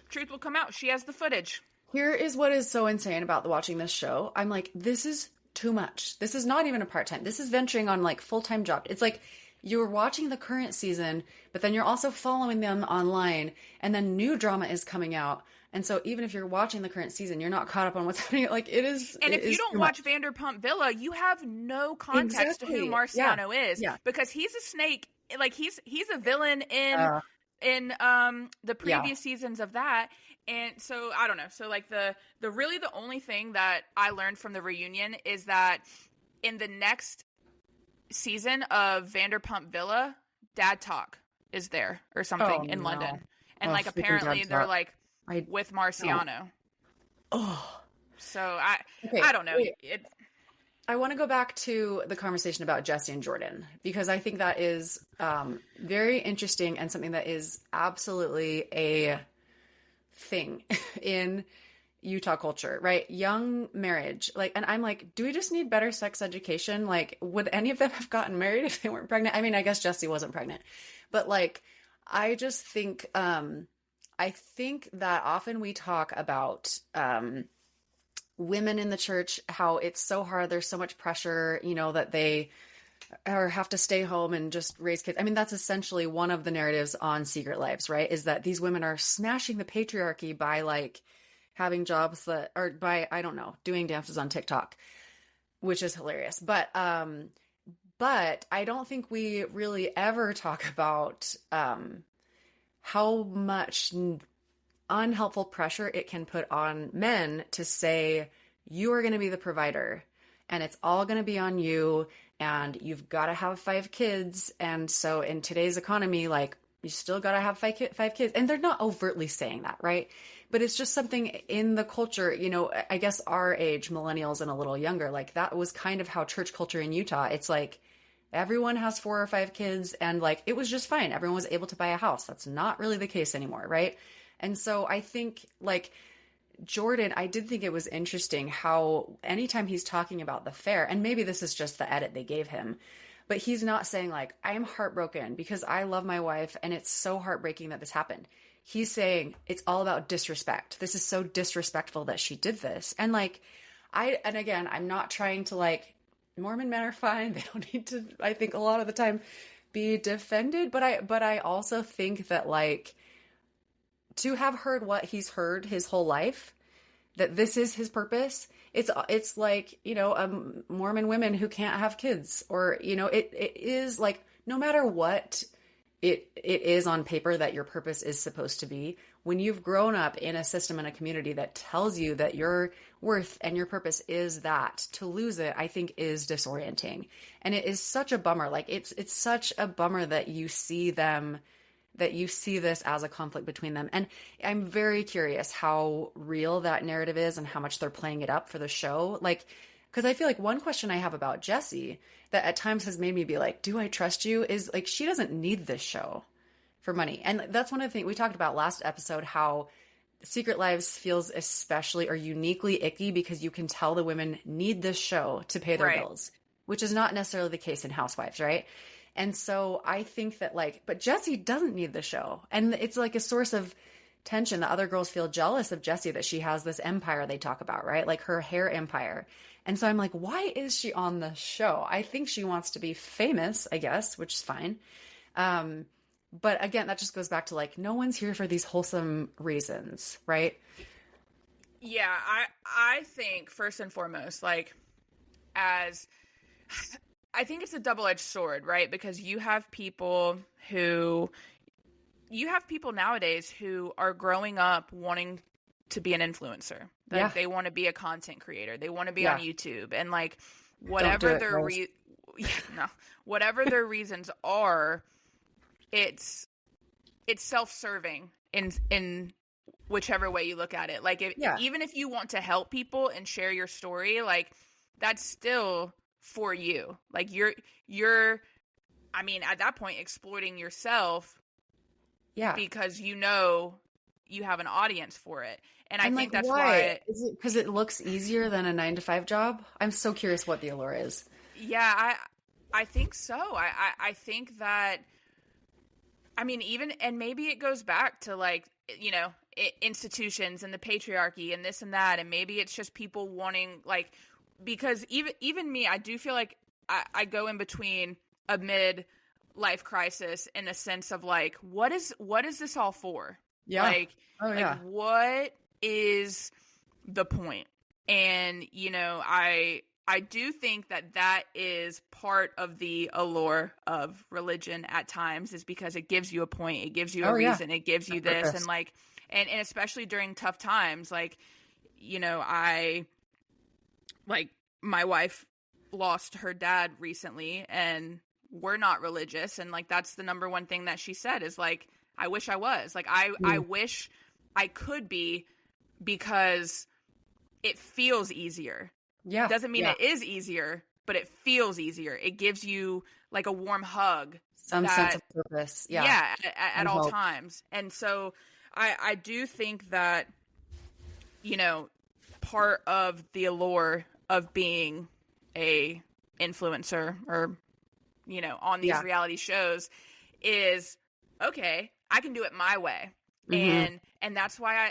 truth will come out. She has the footage. Here is what is so insane about watching this show. I'm like, this is too much. This is not even a part-time. This is venturing on like full-time job. It's like you're watching the current season, but then you're also following them online, and then new drama is coming out. And so even if you're watching the current season, you're not caught up on what's happening. Like, it is. And if you don't watch Vanderpump Villa, you have no context to who Marciano is, because he's a snake. Like, he's a villain in the previous seasons of that. And so I don't know. So like the only thing that I learned from the reunion is that in the next season of Vanderpump Villa, Dad Talk is there or something in London. And like, apparently they're like with Marciano. So I don't know. I want to go back to the conversation about Jesse and Jordan, because I think that is very interesting and something that is absolutely a thing in Utah culture, right? Young marriage. Like, and I'm like, do we just need better sex education? Like, would any of them have gotten married if they weren't pregnant? I mean, I guess Jesse wasn't pregnant, but like, I just think, I think that often we talk about, women in the church, how it's so hard. There's so much pressure, you know, that they have to stay home and just raise kids. I mean, that's essentially one of the narratives on Secret Lives, right? Is that these women are smashing the patriarchy by like having jobs that, or by, I don't know, doing dances on TikTok, which is hilarious. But I don't think we really ever talk about how much unhelpful pressure it can put on men to say, you are going to be the provider and it's all going to be on you, and you've got to have 5 kids. And so in today's economy, like, you still got to have 5 kids. And they're not overtly saying that, right? But it's just something in the culture, you know, I guess our age, millennials and a little younger, like, that was kind of how church culture in Utah, it's like, everyone has 4 or 5 kids, and like, it was just fine. Everyone was able to buy a house. That's not really the case anymore, right? And so I think like Jordan, I did think it was interesting how anytime he's talking about the fair, and maybe this is just the edit they gave him, but he's not saying like, I'm heartbroken because I love my wife and it's so heartbreaking that this happened. He's saying it's all about disrespect. This is so disrespectful that she did this. And like, and again, I'm not trying to like, Mormon men are fine. They don't need to, I think a lot of the time, be defended. But I also think that like, to have heard what he's heard his whole life, that this is his purpose. It's like, you know, Mormon women who can't have kids, or, you know, it is like, no matter what it is on paper that your purpose is supposed to be, when you've grown up in a system and a community that tells you that your worth and your purpose is that, to lose it, I think is disorienting. And it is such a bummer. Like it's such a bummer that you see this as a conflict between them. And I'm very curious how real that narrative is and how much they're playing it up for the show. Like, because I feel like one question I have about Jessie that at times has made me be like, do I trust you? Is like, she doesn't need this show for money. And that's one of the things we talked about last episode, how Secret Lives feels especially or uniquely icky because you can tell the women need this show to pay their bills, which is not necessarily the case in Housewives, right? And so I think that like, but Jessie doesn't need the show. And it's like a source of tension. The other girls feel jealous of Jessie that she has this empire they talk about, right? Like her hair empire. And so I'm like, why is she on the show? I think she wants to be famous, I guess, which is fine. But again, that just goes back to like, no one's here for these wholesome reasons, right? Yeah, I think first and foremost, like I think it's a double-edged sword, right? Because you have people nowadays who are growing up wanting to be an influencer. Like they want to be a content creator. They want to be on YouTube, and like whatever whatever their reasons are, it's self-serving in whichever way you look at it. Like even if you want to help people and share your story, like that's still for you. Like you're I mean, at that point exploiting yourself because you know you have an audience for it. And I think that's why is it because it looks easier than a 9-to-5 job? I'm so curious what the allure is. Yeah, I think so. I think that, I mean, even, and maybe it goes back to like, you know, institutions and the patriarchy and this and that. And maybe it's just people wanting like, because even me, I do feel like I go in between a mid-life crisis in a sense of like, what is this all for? Yeah. Like, what is the point? And, you know, I do think that is part of the allure of religion at times, is because it gives you a point. It gives you a reason. It gives you this. And like, and especially during tough times, like, you know, my wife lost her dad recently, and we're not religious. And like, that's the number one thing that she said is like, I wish I was. Like, I wish I could be, because it feels easier. Yeah. Doesn't mean it is easier, but it feels easier. It gives you like a warm hug. Some sense of purpose. Yeah. Yeah. At all times. And so I do think that, you know, part of the allure of being a influencer or, you know, on these reality shows is, okay, I can do it my way. Mm-hmm. And that's why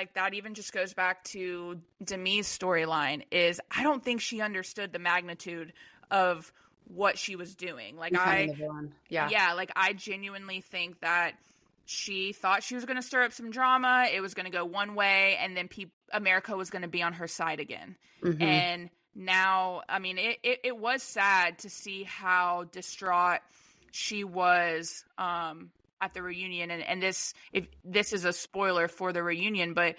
that even just goes back to Demi's storyline, is I don't think she understood the magnitude of what she was doing. Like like I genuinely think that she thought she was going to stir up some drama. It was going to go one way, and then America was going to be on her side again. Mm-hmm. And now, I mean, it was sad to see how distraught she was, at the reunion, and this is a spoiler for the reunion, but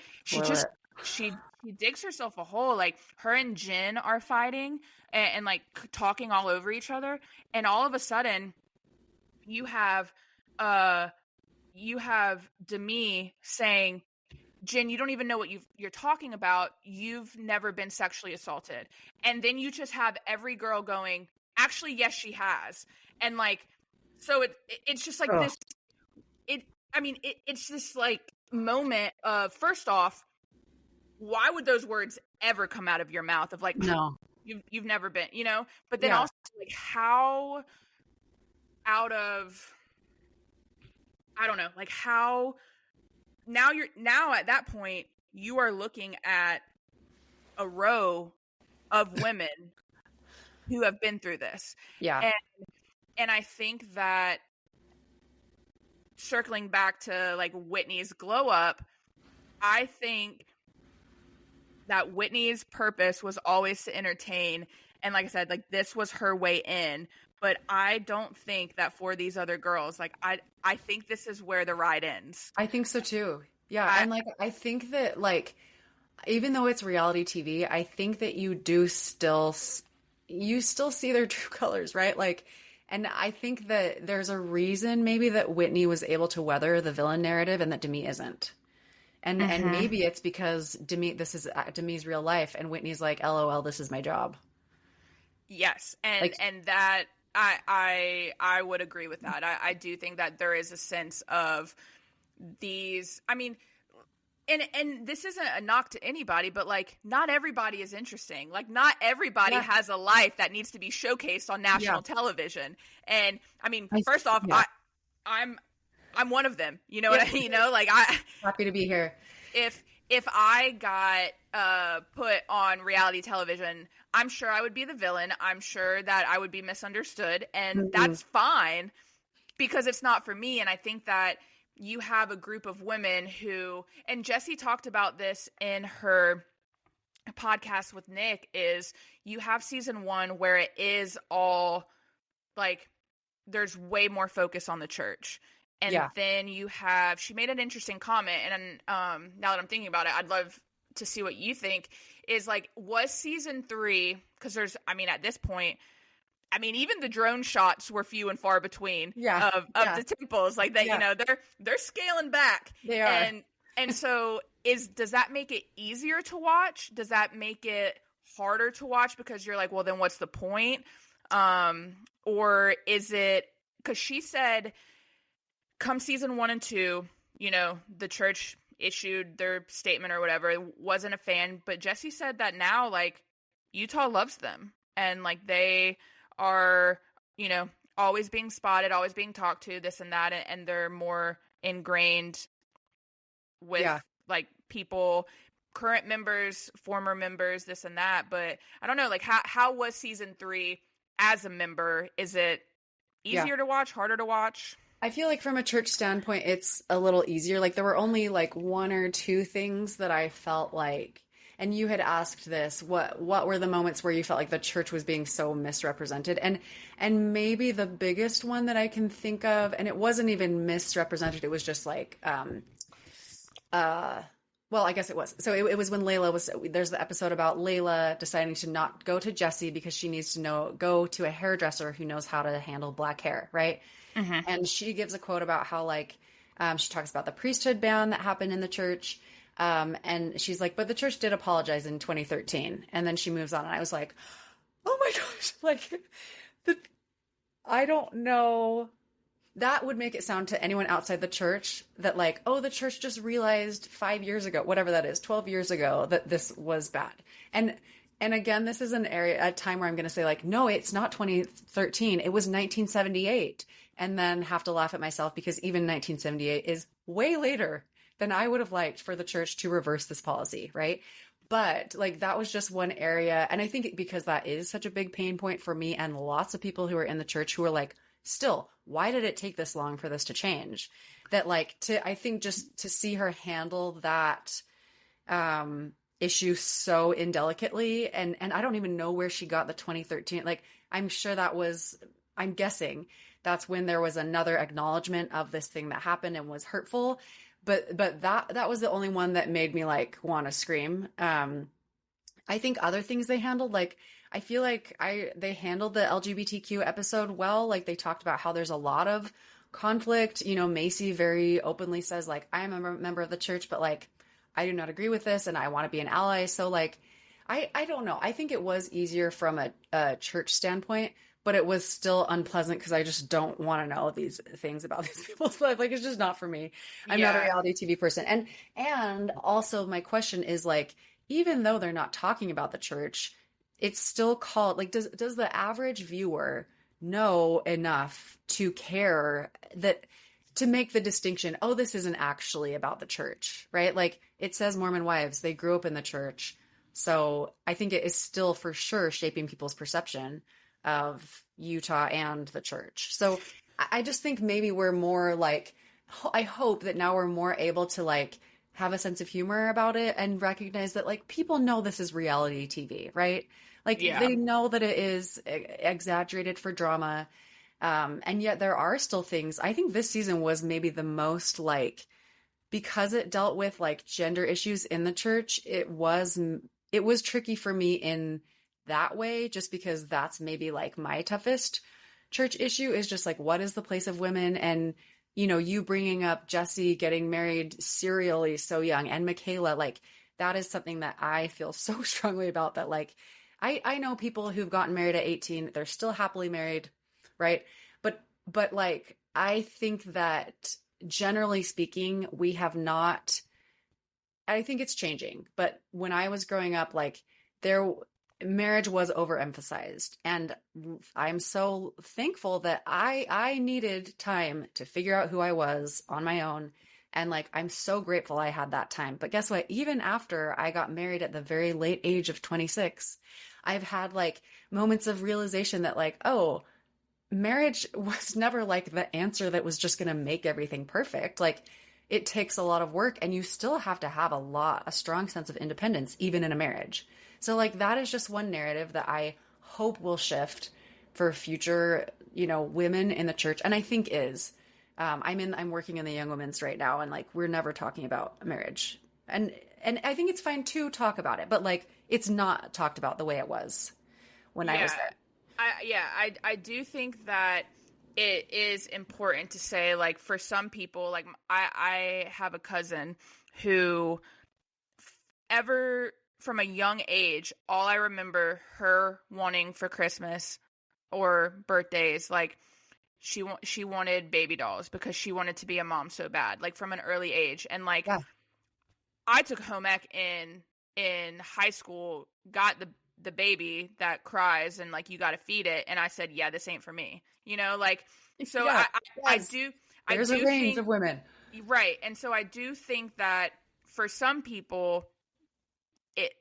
she digs herself a hole. Like, her and Jen are fighting and like talking all over each other, and all of a sudden you have Demi saying, Jen, you don't even know what you're talking about. You've never been sexually assaulted. And then you just have every girl going, actually, yes, she has. And like, so it's just like this. It's just like moment of, first off, why would those words ever come out of your mouth of like, No. you've never been, you know? But then Yeah. also like how out of, I don't know, like how now at that point, you are looking at a row of women who have been through this. Yeah. And I think that circling back to like Whitney's glow up, I think that Whitney's purpose was always to entertain. And like I said, like this was her way in. But I don't think that for these other girls, like I think this is where the ride ends. I think so too. Yeah. And like, I think that like, even though it's reality TV, I think that you still see their true colors, right? Like, and I think that there's a reason maybe that Whitney was able to weather the villain narrative and that Demi isn't. And and maybe it's because this is Demi's real life, and Whitney's like, LOL, this is my job. Yes, and like, and that I would agree with that. I do think that there is a sense of these. I mean, and this isn't a knock to anybody, but like not everybody is interesting. Like not everybody has a life that needs to be showcased on national television. And I mean, first off, I'm one of them. You know what I mean? You know, like happy to be here. If I got put on reality television, I'm sure I would be the villain. I'm sure that I would be misunderstood, and that's fine because it's not for me. And I think that you have a group of women who, and Jessie talked about this in her podcast with Nick, is you have season 1 where it is all like there's way more focus on the church. And then you have, she made an interesting comment, and now that I'm thinking about it, I'd love to see what you think, is like, was season 3, because there's, I mean, at this point, I mean, even the drone shots were few and far between of the temples. Like that, you know, they're scaling back. They are. And so does that make it easier to watch? Does that make it harder to watch because you're like, well, then what's the point? Or is it, because she said, come season 1 and 2, you know, the church issued their statement or whatever, wasn't a fan, but Jessie said that now, like, Utah loves them, and like they are, you know, always being spotted, always being talked to, this and that, and they're more ingrained with like people, current members, former members, this and that. But I don't know, like how was season 3 as a member? Is it easier to watch, harder to watch? I feel like from a church standpoint, it's a little easier. Like there were only like 1 or 2 things that I felt like, and you had asked this, what were the moments where you felt like the church was being so misrepresented? And maybe the biggest one that I can think of, and it wasn't even misrepresented, it was just like, well, I guess it was. So it was when there's the episode about Layla deciding to not go to Jessie because she needs to go to a hairdresser who knows how to handle black hair, right? Mm-hmm. And she gives a quote about how like, she talks about the priesthood ban that happened in the church. And she's like, but the church did apologize in 2013. And then she moves on. And I was like, oh my gosh, like I don't know. That would make it sound to anyone outside the church that like, oh, the church just realized 5 years ago, whatever that is, 12 years ago, that this was bad. And again, this is a time where I'm going to say like, no, it's not 2013. It was 1978. And then have to laugh at myself because even 1978 is way later than I would have liked for the church to reverse this policy, right? But like that was just one area. And I think because that is such a big pain point for me and lots of people who are in the church who are like, still, why did it take this long for this to change? That like, I think just to see her handle that issue so indelicately, and I don't even know where she got the 2013, like I'm sure I'm guessing that's when there was another acknowledgement of this thing that happened and was hurtful. But that was the only one that made me like want to scream. I think other things they handled, like I feel like they handled the LGBTQ episode well. Like they talked about how there's a lot of conflict. You know, Macy very openly says like, I am a member of the church, but like I do not agree with this and I want to be an ally. So like, I don't know. I think it was easier from a church standpoint, but it was still unpleasant because I just don't want to know these things about these people's life. Like, it's just not for me. I'm not a reality TV person. And also my question is like, even though they're not talking about the church, it's still called, like, does the average viewer know enough to care that to make the distinction, oh, this isn't actually about the church, right? Like, it says Mormon wives, they grew up in the church. So I think it is still for sure shaping people's perception of Utah and the church. So I just think maybe we're more like, I hope that now we're more able to like have a sense of humor about it and recognize that like people know this is reality TV, right? Like they know that it is exaggerated for drama. And yet there are still things. I think this season was maybe the most like, because it dealt with like gender issues in the church, it was tricky for me in that way, just because that's maybe like my toughest church issue is just like, what is the place of women? And, you know, you bringing up Jesse getting married serially so young, and Michaela, like that is something that I feel so strongly about, that like, I know people who've gotten married at 18, they're still happily married, right? But like, I think that generally speaking, we have not, I think it's changing, but when I was growing up, like marriage was overemphasized, and I'm so thankful that I needed time to figure out who I was on my own. And like, I'm so grateful I had that time. But guess what? Even after I got married at the very late age of 26, I've had like moments of realization that like, oh, marriage was never like the answer that was just going to make everything perfect. Like, it takes a lot of work, and you still have to have a strong sense of independence, even in a marriage. So like, that is just one narrative that I hope will shift for future, you know, women in the church. And I think I'm working in the young women's right now, and like, we're never talking about marriage, and I think it's fine to talk about it, but like, it's not talked about the way it was when I was there. I do think that it is important to say, like, for some people, like I have a cousin who ever from a young age, all I remember her wanting for Christmas or birthdays, like she wanted baby dolls because she wanted to be a mom so bad, like from an early age. And like, I took home ec in high school, got the baby that cries and like, you got to feed it. And I said, yeah, this ain't for me, you know, like, so there's a range of women. Right. And so I do think that for some people, it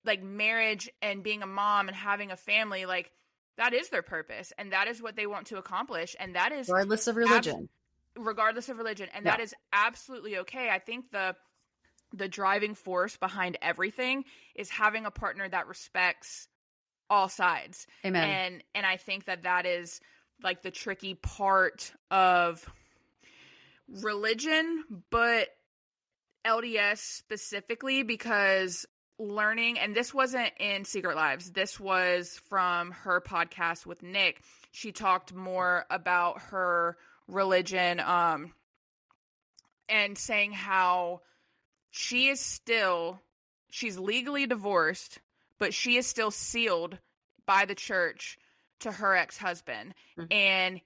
like marriage and being a mom and having a family, like that is their purpose, and that is what they want to accomplish. And that is regardless of religion. And that is absolutely okay. I think the driving force behind everything is having a partner that respects all sides. Amen. And I think that is like the tricky part of religion, but LDS specifically, because learning, and this wasn't in Secret Lives, this was from her podcast with Nick. She talked more about her religion, and saying how she's legally divorced, but she is still sealed by the church to her ex-husband. Mm-hmm. And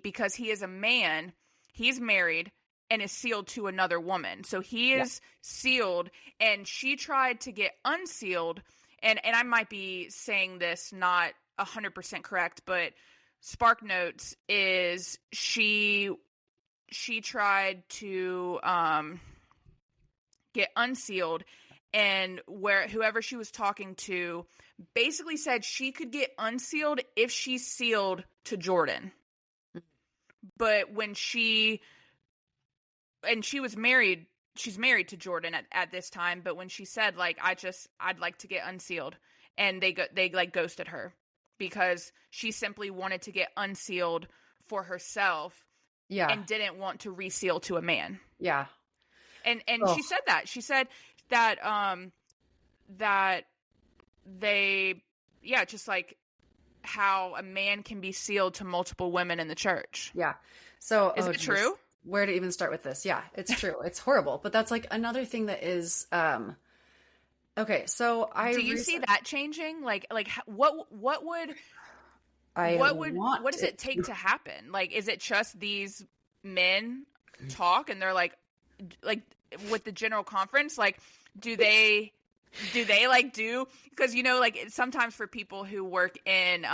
because he is a man, he's married and is sealed to another woman. So he is sealed, and she tried to get unsealed. And I might be saying this not 100% correct, but Spark Notes is she tried to get unsealed, and whoever she was talking to basically said she could get unsealed if she's sealed to Jordan. But when she was married, she's married to Jordan at this time, but when she said like, I'd like to get unsealed, and they like ghosted her because she simply wanted to get unsealed for herself, and didn't want to reseal to a man. Yeah. And she said that that they just like how a man can be sealed to multiple women in the church. Yeah. So is it true? Where to even start with this? Yeah, it's true. It's horrible. But that's like another thing that is okay. So do you see that changing? Like what would what does it take to happen? Like, is it just these men talk and they're like with the general conference, like, do they like do, because, you know, like sometimes for people who work in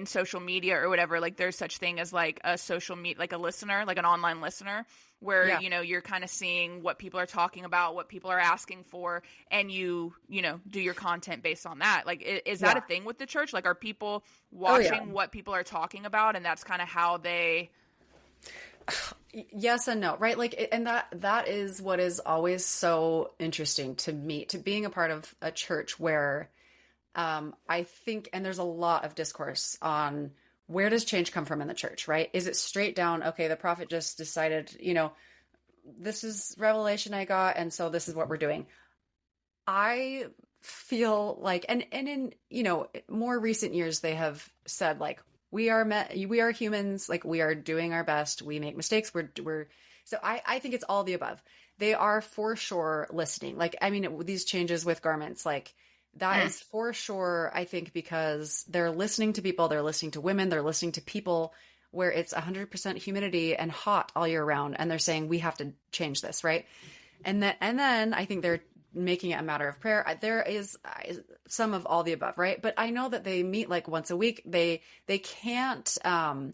social media or whatever, like there's such thing as like a social media, like a listener, like an online listener, where, you know, you're kind of seeing what people are talking about, what people are asking for, and you know, do your content based on that. Like, is that a thing with the church? Like, are people watching what people are talking about, and that's kind of how they... Yes and no, right? Like, and that is what is always so interesting to me, to being a part of a church where I think, and there's a lot of discourse on where does change come from in the church, right? Is it straight down, okay, the prophet just decided, you know, this is revelation I got, and so this is what we're doing. I feel like, and in, you know, more recent years, they have said, like, we are humans, like, we are doing our best, we make mistakes, so I think it's all the above. They are for sure listening. Like, I mean, these changes with garments, like, that is for sure, I think, because they're listening to people, they're listening to women, they're listening to people where it's 100% humidity and hot all year round, and they're saying, we have to change this, right? And then I think they're making it a matter of prayer. There is some of all the above, right? But I know that they meet like once a week. They can't, someone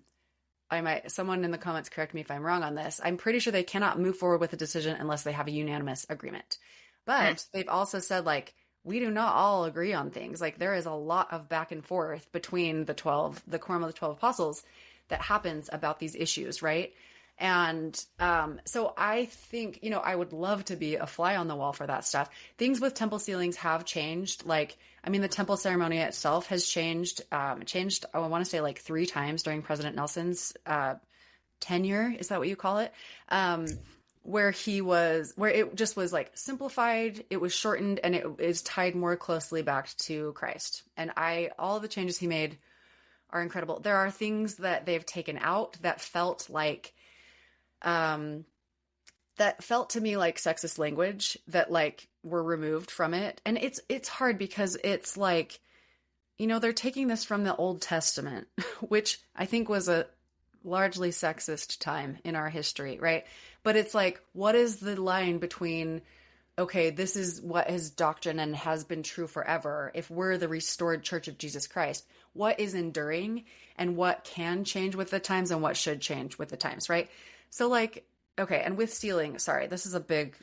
in the comments correct me if I'm wrong on this. I'm pretty sure they cannot move forward with a decision unless they have a unanimous agreement. But they've also said, like, we do not all agree on things. Like, there is a lot of back and forth between the quorum of the 12 apostles that happens about these issues, right? And so I think, you know, I would love to be a fly on the wall for that stuff. Things with temple ceilings have changed. Like, I mean, the temple ceremony itself has changed, I want to say like 3 times during President Nelson's tenure. Is that what you call it? Where it just was like simplified, it was shortened, and it is tied more closely back to Christ. And all the changes he made are incredible. There are things that they've taken out that felt to me like sexist language that like were removed from it. And it's hard because it's like, you know, they're taking this from the Old Testament, which I think was a largely sexist time in our history, right? But it's like, what is the line between, okay, this is what his doctrine and has been true forever, if we're the restored Church of Jesus Christ, what is enduring and what can change with the times and what should change with the times, right? So like, okay, and with sealing, sorry, this is a big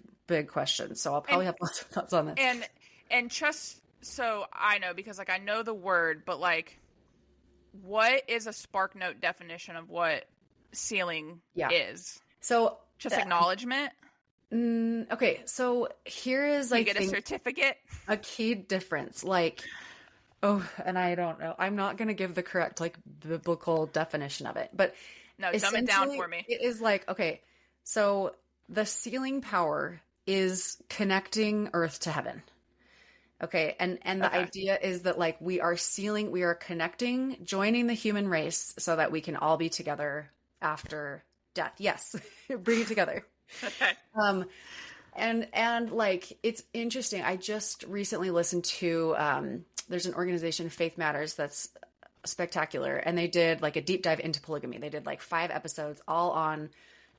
question, so I'll probably have lots of thoughts on this. And just so I know, because like I know the word, but like, what is a SparkNote definition of what sealing is? So just acknowledgement? Okay, so here is, I think, a certificate? A key difference. Like, and I don't know. I'm not going to give the correct, like, biblical definition of it. But no, dumb it down for me. It is like, okay, so the sealing power is connecting earth to heaven. Okay, and the idea is that, like, we are connecting, joining the human race so that we can all be together after death. Yes, bring it together. Okay. And like, it's interesting. I just recently listened to, there's an organization, Faith Matters, that's spectacular. And they did like a deep dive into polygamy. They did like 5 episodes all on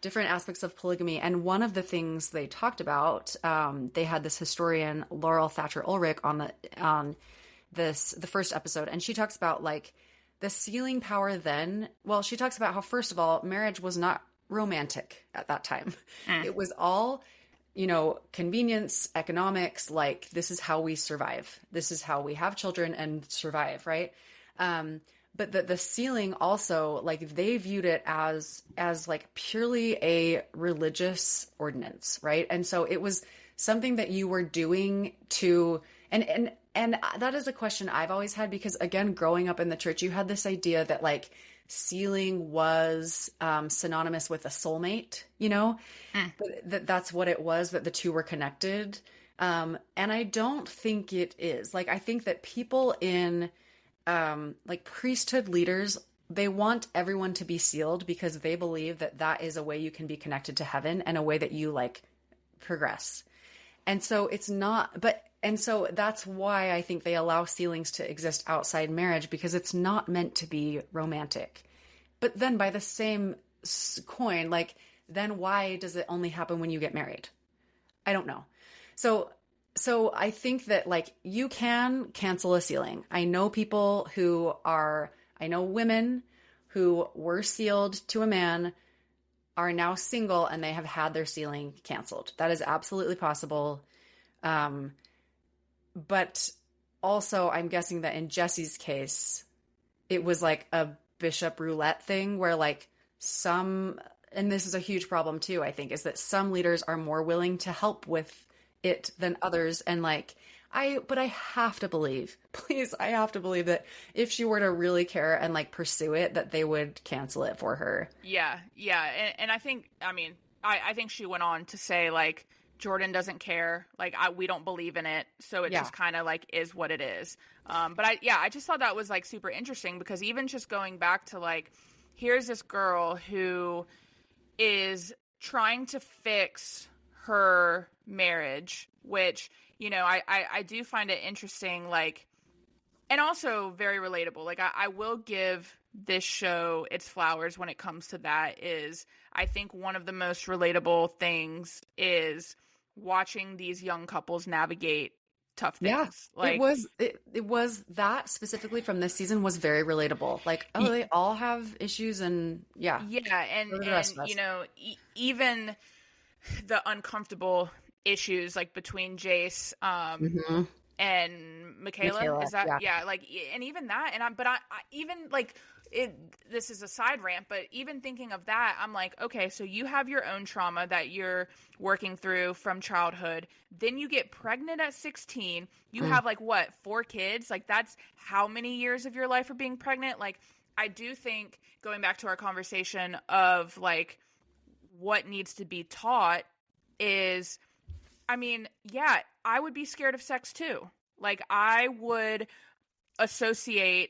different aspects of polygamy. And one of the things they talked about, they had this historian, Laurel Thatcher Ulrich, on the first episode. And she talks about like the sealing power then. Well, she talks about how, first of all, marriage was not romantic at that time. It was all, you know, convenience, economics, like, this is how we survive. This is how we have children and survive, right? But the sealing also, like, they viewed it as like purely a religious ordinance, right? And so it was something that you were doing to, and that is a question I've always had, because again, growing up in the church, you had this idea that like sealing was synonymous with a soulmate, you know, that's what it was, that the two were connected. And I don't think it is. Like, I think that people in like priesthood leaders, they want everyone to be sealed because they believe that that is a way you can be connected to heaven and a way that you like progress. And so it's not, but And so that's why I think they allow ceilings to exist outside marriage, because it's not meant to be romantic. But then by the same coin, like, then why does it only happen when you get married? I don't know. So I think that, like, you can cancel a ceiling. I know women who were sealed to a man are now single and they have had their ceiling canceled. That is absolutely possible. But also, I'm guessing that in Jesse's case, it was like a bishop roulette thing where, like, and this is a huge problem too, I think, is that some leaders are more willing to help with it than others. And like, but I have to believe, please, I have to believe that if she were to really care and like pursue it, that they would cancel it for her. Yeah. And I think, I think she went on to say, like, Jordan doesn't care. Like, we don't believe in it. So it just kind of like is what it is. But I just thought that was like super interesting, because even just going back to, like, here's this girl who is trying to fix her marriage, which, you know, I do find it interesting, like, and also very relatable. Like, I will give this show its flowers when it comes to that. Is, I think one of the most relatable things is watching these young couples navigate tough things. Yeah, like it was that specifically from this season was very relatable. Like, oh, they all have issues, and and you know, even the uncomfortable issues, like, between Jace and Michaela. Is that like, and even that, and I even like it, this is a side rant, but even thinking of that, I'm like, okay, so you have your own trauma that you're working through from childhood. Then you get pregnant at 16. You have, like, what, 4 kids? Like, that's how many years of your life are being pregnant? Like, I do think, going back to our conversation of, like, what needs to be taught is, I mean, yeah, I would be scared of sex too. Like, I would associate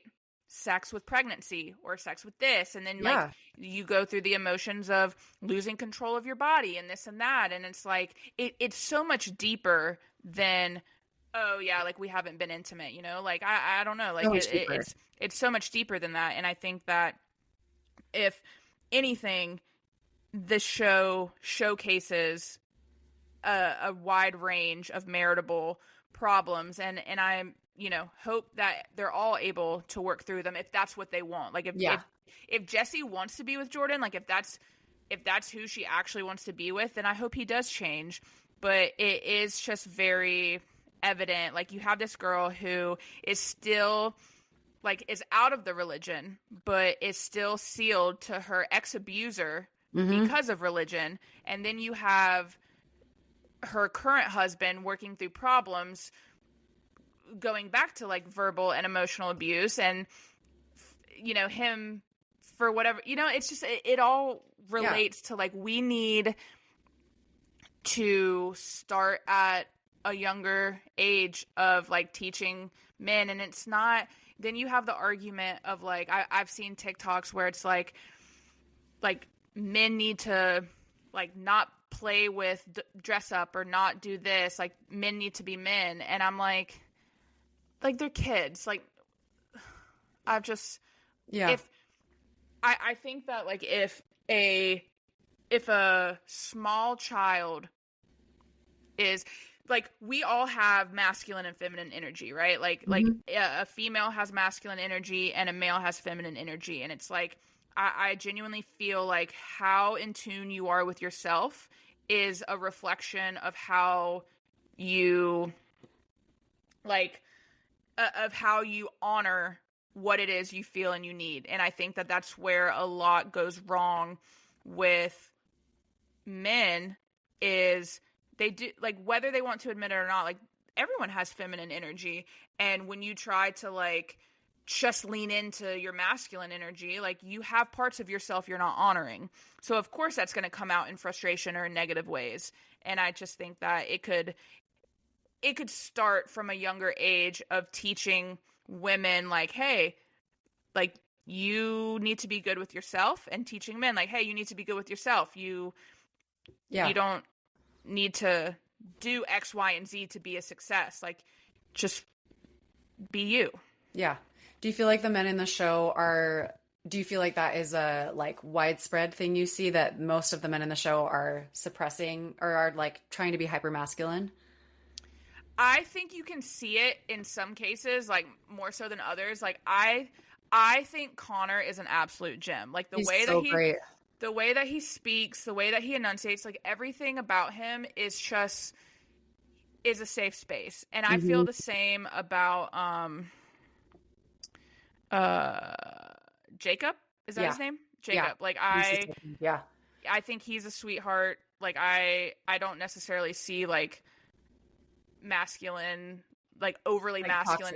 sex with pregnancy or sex with this, and then like you go through the emotions of losing control of your body and this and that, and it's like it's so much deeper than, oh yeah, like, we haven't been intimate, you know, like, I don't know, like, it's so much deeper than that. And I think that if anything, the show showcases a wide range of maritable problems, and I'm, you know, hope that they're all able to work through them if that's what they want. Like, if Jesse wants to be with Jordan, like, if that's who she actually wants to be with, then I hope he does change. But it is just very evident, like, you have this girl who is still, like, is out of the religion, but is still sealed to her ex-abuser because of religion. And then you have her current husband working through problems, going back to, like, verbal and emotional abuse, and, you know, him for whatever, you know, it's just, it all relates to, like, we need to start at a younger age of, like, teaching men. And it's not, then you have the argument of, like, I've seen TikToks where it's like men need to, like, not play with dress up or not do this, like, men need to be men. And I'm like, they're kids. Like, I've just, if I think that, like, if a small child is, like, we all have masculine and feminine energy, right? Like a female has masculine energy and a male has feminine energy. And it's like, I genuinely feel like how in tune you are with yourself is a reflection of how you, like, of how you honor what it is you feel and you need. And I think that that's where a lot goes wrong with men, is they do, like, whether they want to admit it or not, like, everyone has feminine energy. And when you try to, like, just lean into your masculine energy, like, you have parts of yourself you're not honoring. So of course that's going to come out in frustration or in negative ways. And I just think that it could start from a younger age of teaching women, like, hey, like, you need to be good with yourself, and teaching men, like, hey, you need to be good with yourself. You don't need to do X, Y, and Z to be a success. Like, just be you. Yeah. Do you feel like the men in the show do you feel like that is a like widespread thing you see, that most of the men in the show are suppressing or are like trying to be hyper masculine? I think you can see it in some cases, like more so than others. Like I think Connor is an absolute gem. Like He's so great. The way that he speaks, the way that he enunciates, like everything about him is a safe space. And I feel the same about Jacob. Is that his name? Jacob. Yeah. Like I think he's a sweetheart. Like I don't necessarily see like masculine, like overly like masculine.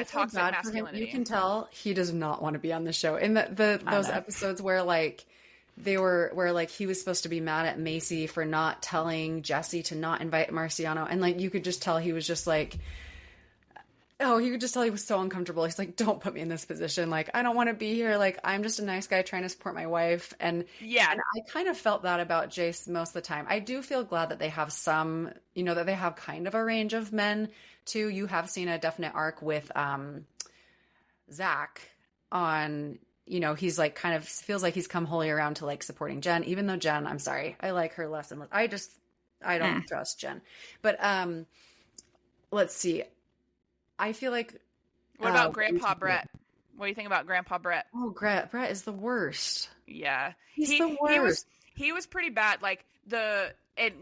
Toxic masculinity. You can tell he does not want to be on the show. In those episodes where like where like he was supposed to be mad at Macy for not telling Jesse to not invite Marciano, and like you could just tell he was just like, you could just tell he was so uncomfortable. He's like, don't put me in this position. Like, I don't want to be here. Like, I'm just a nice guy trying to support my wife. And I kind of felt that about Jace most of the time. I do feel glad that they have some, that they have kind of a range of men too. You have seen a definite arc with Zach on, he's like kind of feels like he's come wholly around to like supporting Jen, even though Jen, I'm sorry, I like her less and less. I don't trust Jen. But let's see. I feel like... What about Grandpa Brett? What do you think about Grandpa Brett? Oh, Brett is the worst. Yeah. He's the worst. He was pretty bad. Like,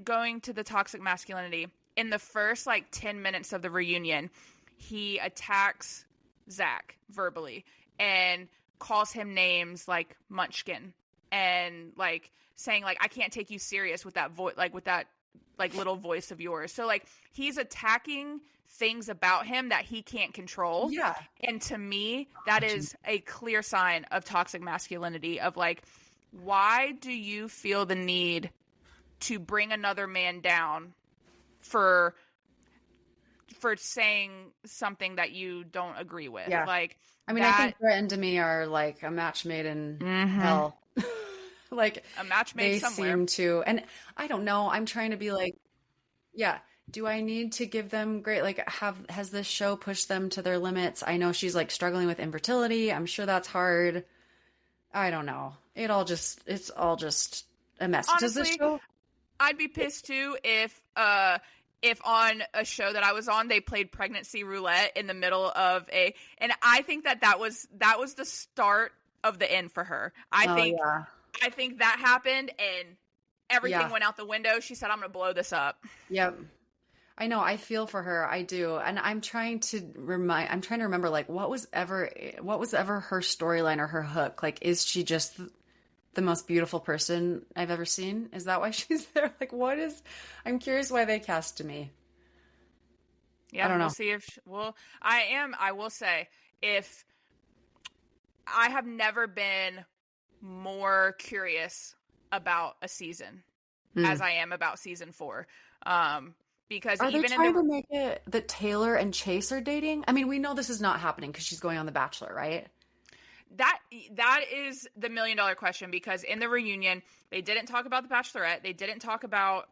going to the toxic masculinity, in the first, like, 10 minutes of the reunion, he attacks Zach verbally and calls him names like Munchkin and, like, saying, like, I can't take you serious with that voice, like, with that, like, little voice of yours. So, like, he's attacking things about him that he can't control. Yeah. And to me, that is a clear sign of toxic masculinity of like, why do you feel the need to bring another man down for saying something that you don't agree with? Yeah. Like, I mean, I think Brett and Demi are like a match made in hell. Like a match made somewhere. Seem to, and I don't know. I'm trying to be like, do I need to give them has this show pushed them to their limits? I know she's like struggling with infertility. I'm sure that's hard. I don't know. It's all just a mess. Honestly, Does this show... I'd be pissed too if on a show that I was on, they played pregnancy roulette in the middle of and I think that was the start of the end for her. I think that happened and everything went out the window. She said, I'm going to blow this up. Yep. I know. I feel for her. I do. And I'm trying to remember, like, what was ever her storyline or her hook? Like, is she just the most beautiful person I've ever seen? Is that why she's there? Like, I'm curious why they cast Demi. Yeah, I don't know. We'll see I will say, if I have never been more curious about a season as I am about season 4. Because are they trying to make it that Taylor and Chase are dating? I mean, we know this is not happening because she's going on The Bachelor, right? That is the $1 million question, because in the reunion, they didn't talk about The Bachelorette. They didn't talk about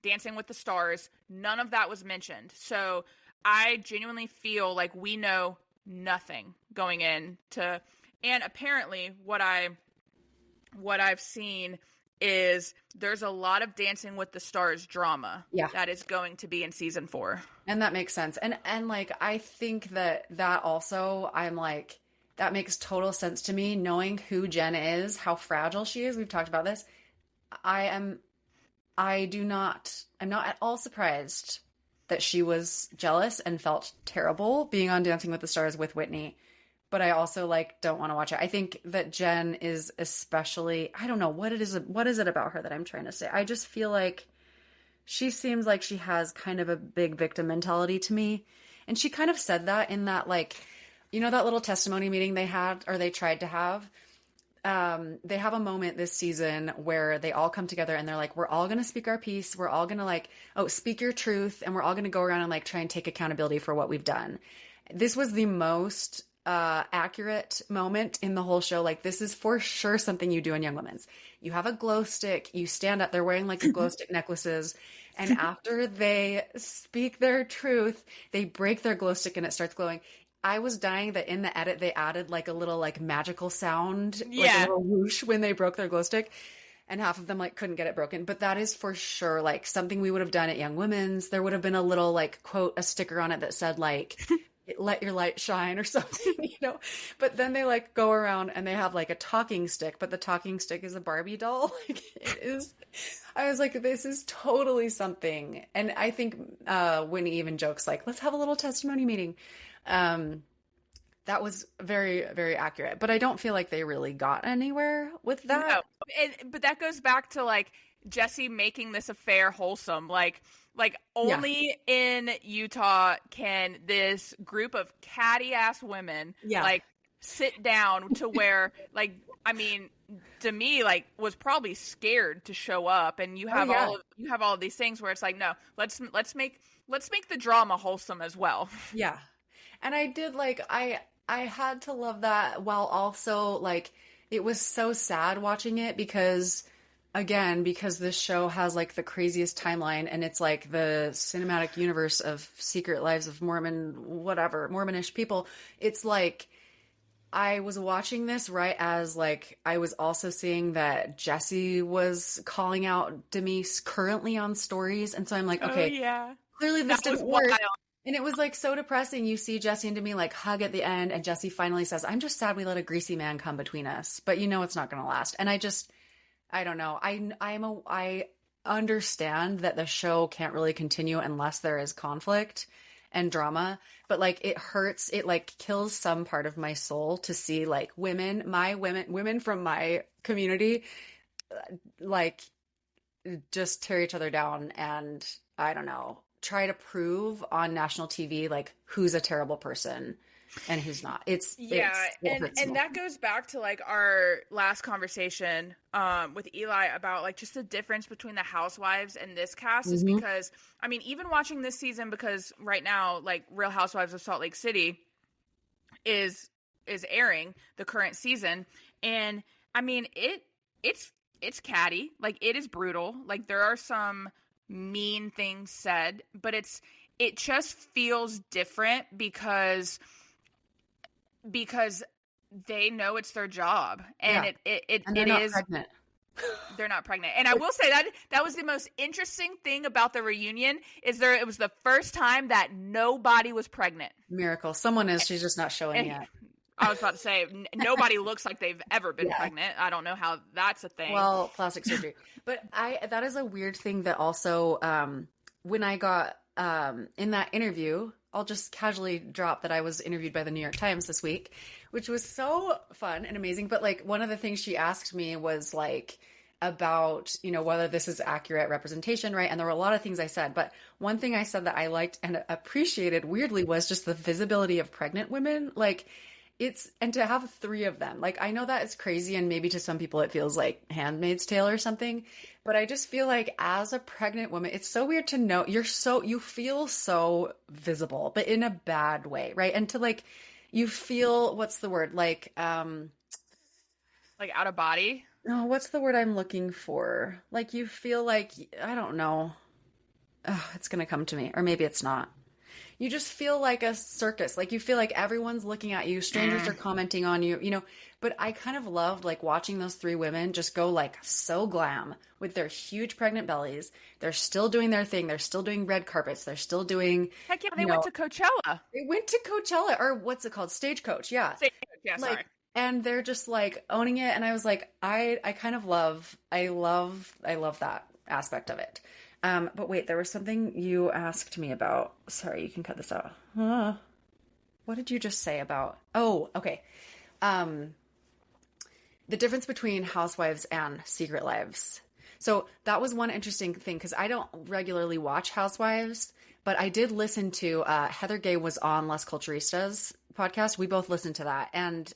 Dancing with the Stars. None of that was mentioned. So I genuinely feel like we know nothing going into, and apparently what I've seen is there's a lot of Dancing with the Stars drama that is going to be in season 4. And that makes sense. And like, I think that also, I'm like, that makes total sense to me, knowing who Jen is, how fragile she is. We've talked about this. I'm not at all surprised that she was jealous and felt terrible being on Dancing with the Stars with Whitney. But I also don't want to watch it. I think that Jen is especially, I don't know what it is. What is it about her that I'm trying to say? I just feel like she seems like she has kind of a big victim mentality to me. And she kind of said that in that, that little testimony meeting they had, or they tried to have. They have a moment this season where they all come together and they're like, we're all going to speak our piece. We're all going to speak your truth. And we're all going to go around and try and take accountability for what we've done. This was the most accurate moment in the whole show. Like, this is for sure something you do in Young Women's. You have a glow stick, you stand up, they're wearing like the glow stick necklaces, and after they speak their truth, they break their glow stick and it starts glowing. I was dying that in the edit they added like a little like magical sound, like a little whoosh when they broke their glow stick, and half of them like couldn't get it broken. But that is for sure like something we would have done at Young Women's. There would have been a little like quote, a sticker on it that said like let your light shine or something, you know. But then they like go around and they have like a talking stick, but the talking stick is a Barbie doll. Like, it is. I was like, this is totally something. And I think Whitney even jokes like, let's have a little testimony meeting. That was very, very accurate, but I don't feel like they really got anywhere with that. No. But that goes back to like Jesse making this affair wholesome. Like only in Utah can this group of catty ass women like sit down to where like, I mean, Demi like was probably scared to show up, and you have all of these things where it's like, no, let's make the drama wholesome as well. Yeah. And I did like, I had to love that, while also like, it was so sad watching it because this show has like the craziest timeline, and it's like the cinematic universe of Secret Lives of Mormonish people. It's like, I was watching this right as like, I was also seeing that Jesse was calling out Denise currently on stories. And so I'm like, okay, clearly this didn't work. Wild. And it was like so depressing. You see Jesse and Demi like hug at the end, and Jesse finally says, I'm just sad we let a greasy man come between us, but you know it's not going to last. And I don't know. I understand that the show can't really continue unless there is conflict and drama, but like it hurts. It like kills some part of my soul to see like women from my community, like just tear each other down. And I don't know, try to prove on national TV like who's a terrible person and who's not. And that goes back to like our last conversation with Eli about like just the difference between the Housewives and this cast is because, I mean, even watching this season, because right now like Real Housewives of Salt Lake City is airing the current season, and I mean it's catty, like it is brutal, like there are some mean things said, but it just feels different because they know it's their job, and it is pregnant. They're not pregnant. And I will say that was the most interesting thing about the reunion it was the first time that nobody was pregnant. Miracle. Someone is, she's just not showing yet. I was about to say, nobody looks like they've ever been pregnant. I don't know how that's a thing. Well, plastic surgery. But that is a weird thing that also, when I got in that interview, I'll just casually drop that I was interviewed by the New York Times this week, which was so fun and amazing. But like one of the things she asked me was like about, you know, whether this is accurate representation, right? And there were a lot of things I said, but one thing I said that I liked and appreciated weirdly was just the visibility of pregnant women. Like and to have 3 of them, like I know that is crazy, and maybe to some people it feels like Handmaid's Tale or something, but I just feel like as a pregnant woman, it's so weird to know you feel so visible, but in a bad way, right? And to like, you feel, what's the word? Like out of body? No, what's the word I'm looking for? Like you feel like, I don't know. Oh, it's going to come to me, or maybe it's not. You just feel like a circus. Like you feel like everyone's looking at you. Strangers are commenting on you, you know, but I kind of loved like watching those 3 women just go like so glam with their huge pregnant bellies. They're still doing their thing. They're still doing red carpets. They're still doing. Heck yeah. They went to Coachella. They went to Coachella, or what's it called? Stagecoach. Yeah. Stagecoach. Yeah. Like, sorry. And they're just like owning it. And I was like, I love that aspect of it. But wait, there was something you asked me about. Sorry, you can cut this out. What did you just say about? Oh, okay. The difference between Housewives and Secret Lives. So that was one interesting thing, because I don't regularly watch Housewives, but I did listen to Heather Gay was on Las Culturistas podcast. We both listened to that. And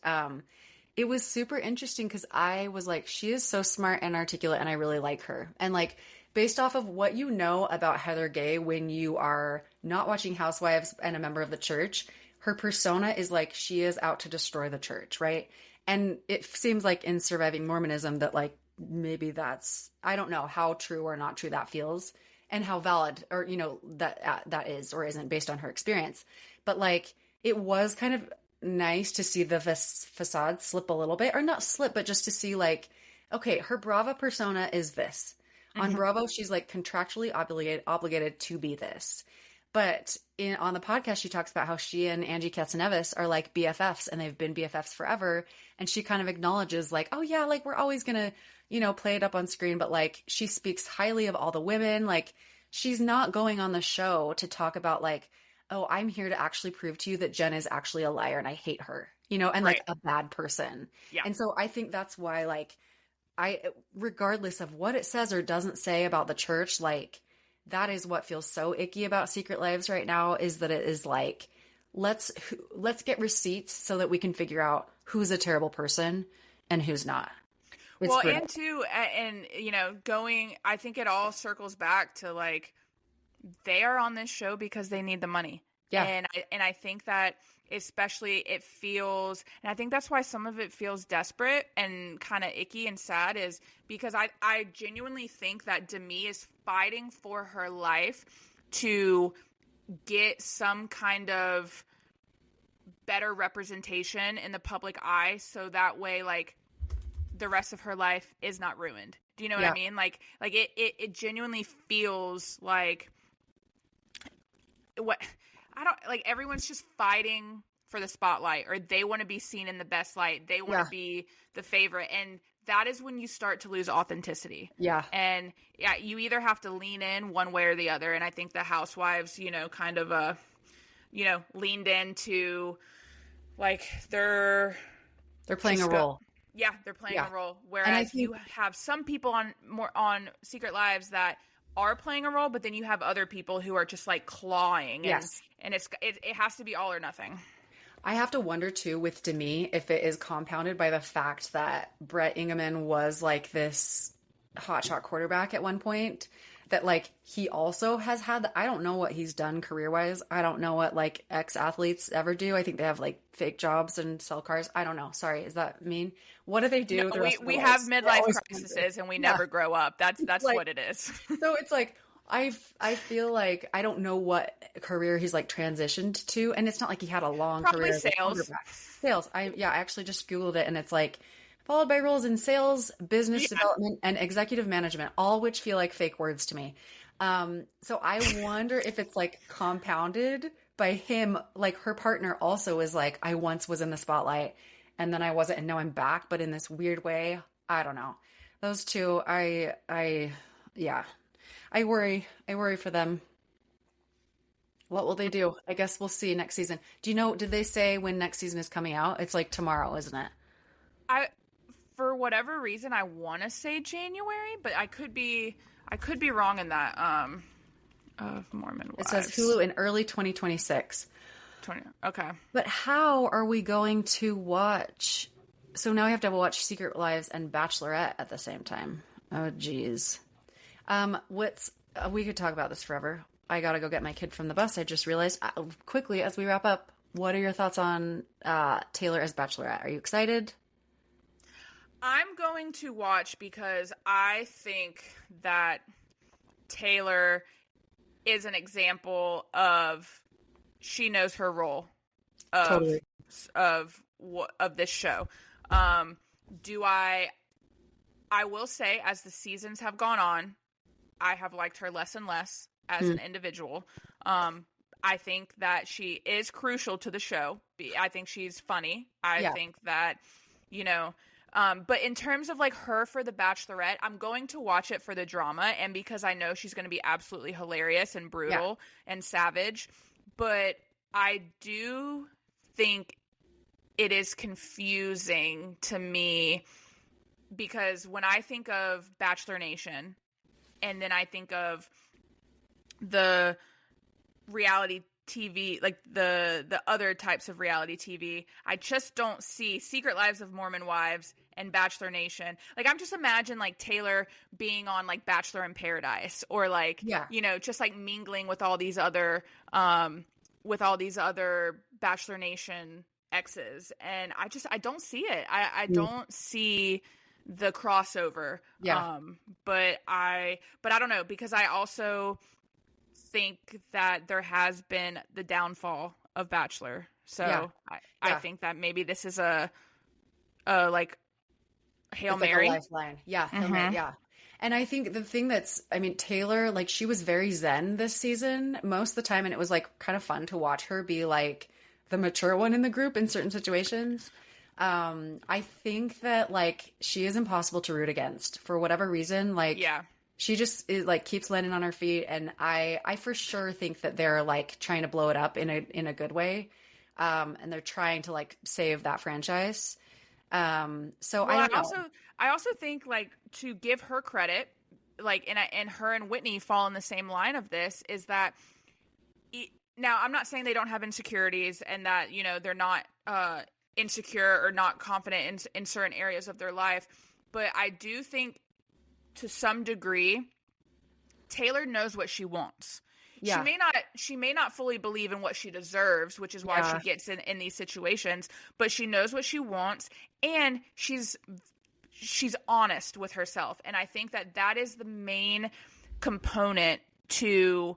it was super interesting because I was like, she is so smart and articulate, and I really like her. And like, based off of what you know about Heather Gay when you are not watching Housewives and a member of the church, her persona is like she is out to destroy the church, right? And it seems like in Surviving Mormonism that like maybe that's, I don't know how true or not true that feels and how valid or, you know, that is or isn't based on her experience. But like it was kind of nice to see the facade slip a little bit, or not slip, but just to see like, okay, her Bravo persona is this. On Bravo, she's like contractually obligated to be this. But on the podcast, she talks about how she and Angie Katsanevis are like BFFs and they've been BFFs forever. And she kind of acknowledges like, oh yeah, like we're always going to, you know, play it up on screen. But like she speaks highly of all the women. Like she's not going on the show to talk about like, oh, I'm here to actually prove to you that Jen is actually a liar and I hate her, you know, and like a bad person. Yeah. And so I think that's why like regardless of what it says or doesn't say about the church, like that is what feels so icky about Secret Lives right now, is that it is like, let's get receipts so that we can figure out who's a terrible person and who's not. It's well, brutal. and too, and you know, I think it all circles back to like, they are on this show because they need the money. Yeah. And I think that especially it feels, and I think that's why some of it feels desperate and kind of icky and sad, is because I genuinely think that Demi is fighting for her life to get some kind of better representation in the public eye, so that way like the rest of her life is not ruined. Do you know what I mean? Like it genuinely feels like what I don't like, everyone's just fighting for the spotlight, or they want to be seen in the best light. They want to be the favorite. And that is when you start to lose authenticity. Yeah. And you either have to lean in one way or the other. And I think the Housewives, you know, kind of, you know, leaned into like they're playing a role. Yeah. They're playing a role. Whereas you have some people on Secret Lives that are playing a role, but then you have other people who are just like clawing. And it has to be all or nothing. I have to wonder too with Demi if it is compounded by the fact that Brett Ingeman was like this hotshot quarterback at one point, that like he also has had, I don't know what he's done career wise. I don't know what like ex-athletes ever do. I think they have like fake jobs and sell cars. I don't know. Sorry. Is that mean? What do they do? No, we have midlife crises and we never grow up. That's like, what it is. So it's like, I feel like I don't know what career he's like transitioned to, and it's not like he had a long Probably career. Sales. Sales. I actually just Googled it, and it's like followed by roles in sales, business development, and executive management, all which feel like fake words to me. So I wonder if it's like compounded by him. Like her partner also is like, I once was in the spotlight, and then I wasn't, and now I'm back, but in this weird way. I don't know. Those two, I worry for them. What will they do? I guess we'll see next season. Do you know, did they say when next season is coming out? It's like tomorrow, isn't it? For whatever reason, I want to say January, but I could be wrong in that. Of Mormon Wives. It says Hulu in early 2026. Okay. But how are we going to watch? So now we have to watch Secret Lives and Bachelorette at the same time. Oh, geez. We could talk about this forever. I gotta go get my kid from the bus. I just realized quickly as we wrap up, what are your thoughts on Taylor as Bachelorette? Are you excited? I'm going to watch because I think that Taylor is an example of she knows her role of this show. I will say, as the seasons have gone on, I have liked her less and less as an individual. I think that she is crucial to the show. I think she's funny. I think that, you know, but in terms of like her for the Bachelorette, I'm going to watch it for the drama and because I know she's going to be absolutely hilarious and brutal and savage. But I do think it is confusing to me because when I think of Bachelor Nation and then I think of the reality TV, like the other types of reality TV, I just don't see Secret Lives of Mormon Wives and Bachelor Nation. Like, I'm just imagine like Taylor being on like Bachelor in Paradise or like, you know, just like mingling with all these other Bachelor Nation exes, and I don't see it. I don't see the crossover. Yeah. But I don't know, because I also think that there has been the downfall of Bachelor. So I think that maybe this is a like Hail It's Mary. like a lifeline. Yeah. Hail Mary, yeah. And I think the thing Taylor, like, she was very zen this season most of the time. And it was like kind of fun to watch her be like the mature one in the group in certain situations. I think that, like, she is impossible to root against for whatever reason. Like, she just like keeps landing on her feet. And I for sure think that they're like trying to blow it up in a good way. And they're trying to like save that franchise. So I don't know. I also think, like, to give her credit, like, and her and Whitney fall in the same line of this, is that now I'm not saying they don't have insecurities and that, you know, they're not insecure or not confident in certain areas of their life, but I do think to some degree Taylor knows what she wants. Yeah. She may not fully believe in what she deserves, which is why she gets in these situations, but she knows what she wants, and she's honest with herself. And I think that is the main component to,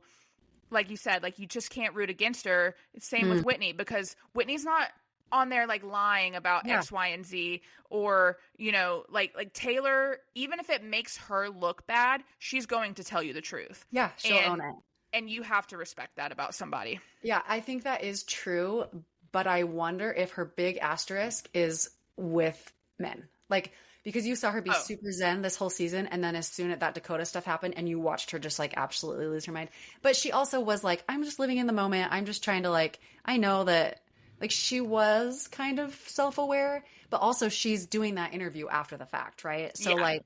like you said, like, you just can't root against her. Same with Whitney, because Whitney's not on there like lying about X, Y, and Z, or, you know, like Taylor, even if it makes her look bad, she's going to tell you the truth. Yeah, she'll own it. And you have to respect that about somebody. Yeah, I think that is true, but I wonder if her big asterisk is with men. Like, because you saw her be super zen this whole season, and then as soon as that Dakota stuff happened, and you watched her just like absolutely lose her mind. But she also was like, I'm just living in the moment. I'm just trying to, like, I know that, like, she was kind of self-aware, but also she's doing that interview after the fact, right? So I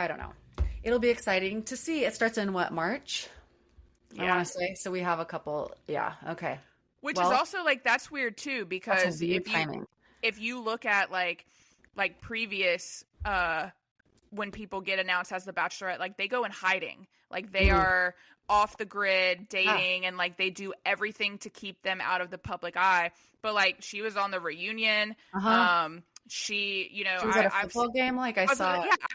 don't know. It'll be exciting to see. It starts in what, March? I want to say. So we have a couple. Yeah. Okay. Which is also, like, that's weird too, because if you look at like previous, when people get announced as the Bachelorette, like, they go in hiding, like they are off the grid dating, and like they do everything to keep them out of the public eye. But like, she was on the reunion. She, you know, she was at a football game. Like, I've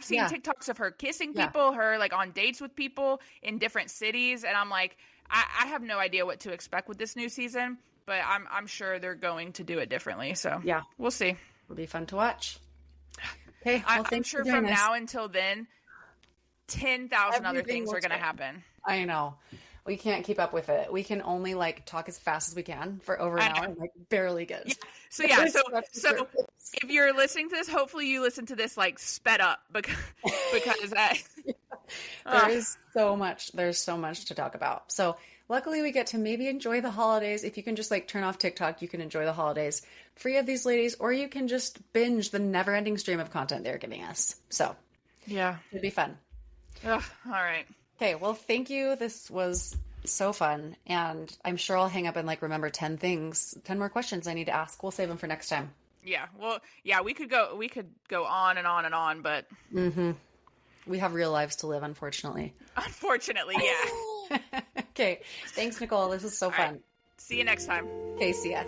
seen TikToks of her kissing people, her like on dates with people in different cities, and I'm like, I have no idea what to expect with this new season, but I'm sure they're going to do it differently. So yeah, we'll see. It'll be fun to watch. Okay, I'm sure from now until then, 10,000 other things are going to happen. I know. We can't keep up with it. We can only like talk as fast as we can for over an hour and like barely good. Yeah. So if you're listening to this, hopefully you listen to this like sped up, because there's so much to talk about. So luckily we get to maybe enjoy the holidays. If you can just like turn off TikTok, you can enjoy the holidays free of these ladies, or you can just binge the never ending stream of content they're giving us. So yeah, it'd be fun. All right. Okay, well, thank you. This was so fun, and I'm sure I'll hang up and like remember 10 more questions I need to ask. We'll save them for next time. Yeah, well, yeah, we could go on and on and on, but we have real lives to live, unfortunately. Unfortunately, yeah. Okay, thanks, Nicole. This is so fun. Right. See you next time. Okay, see ya.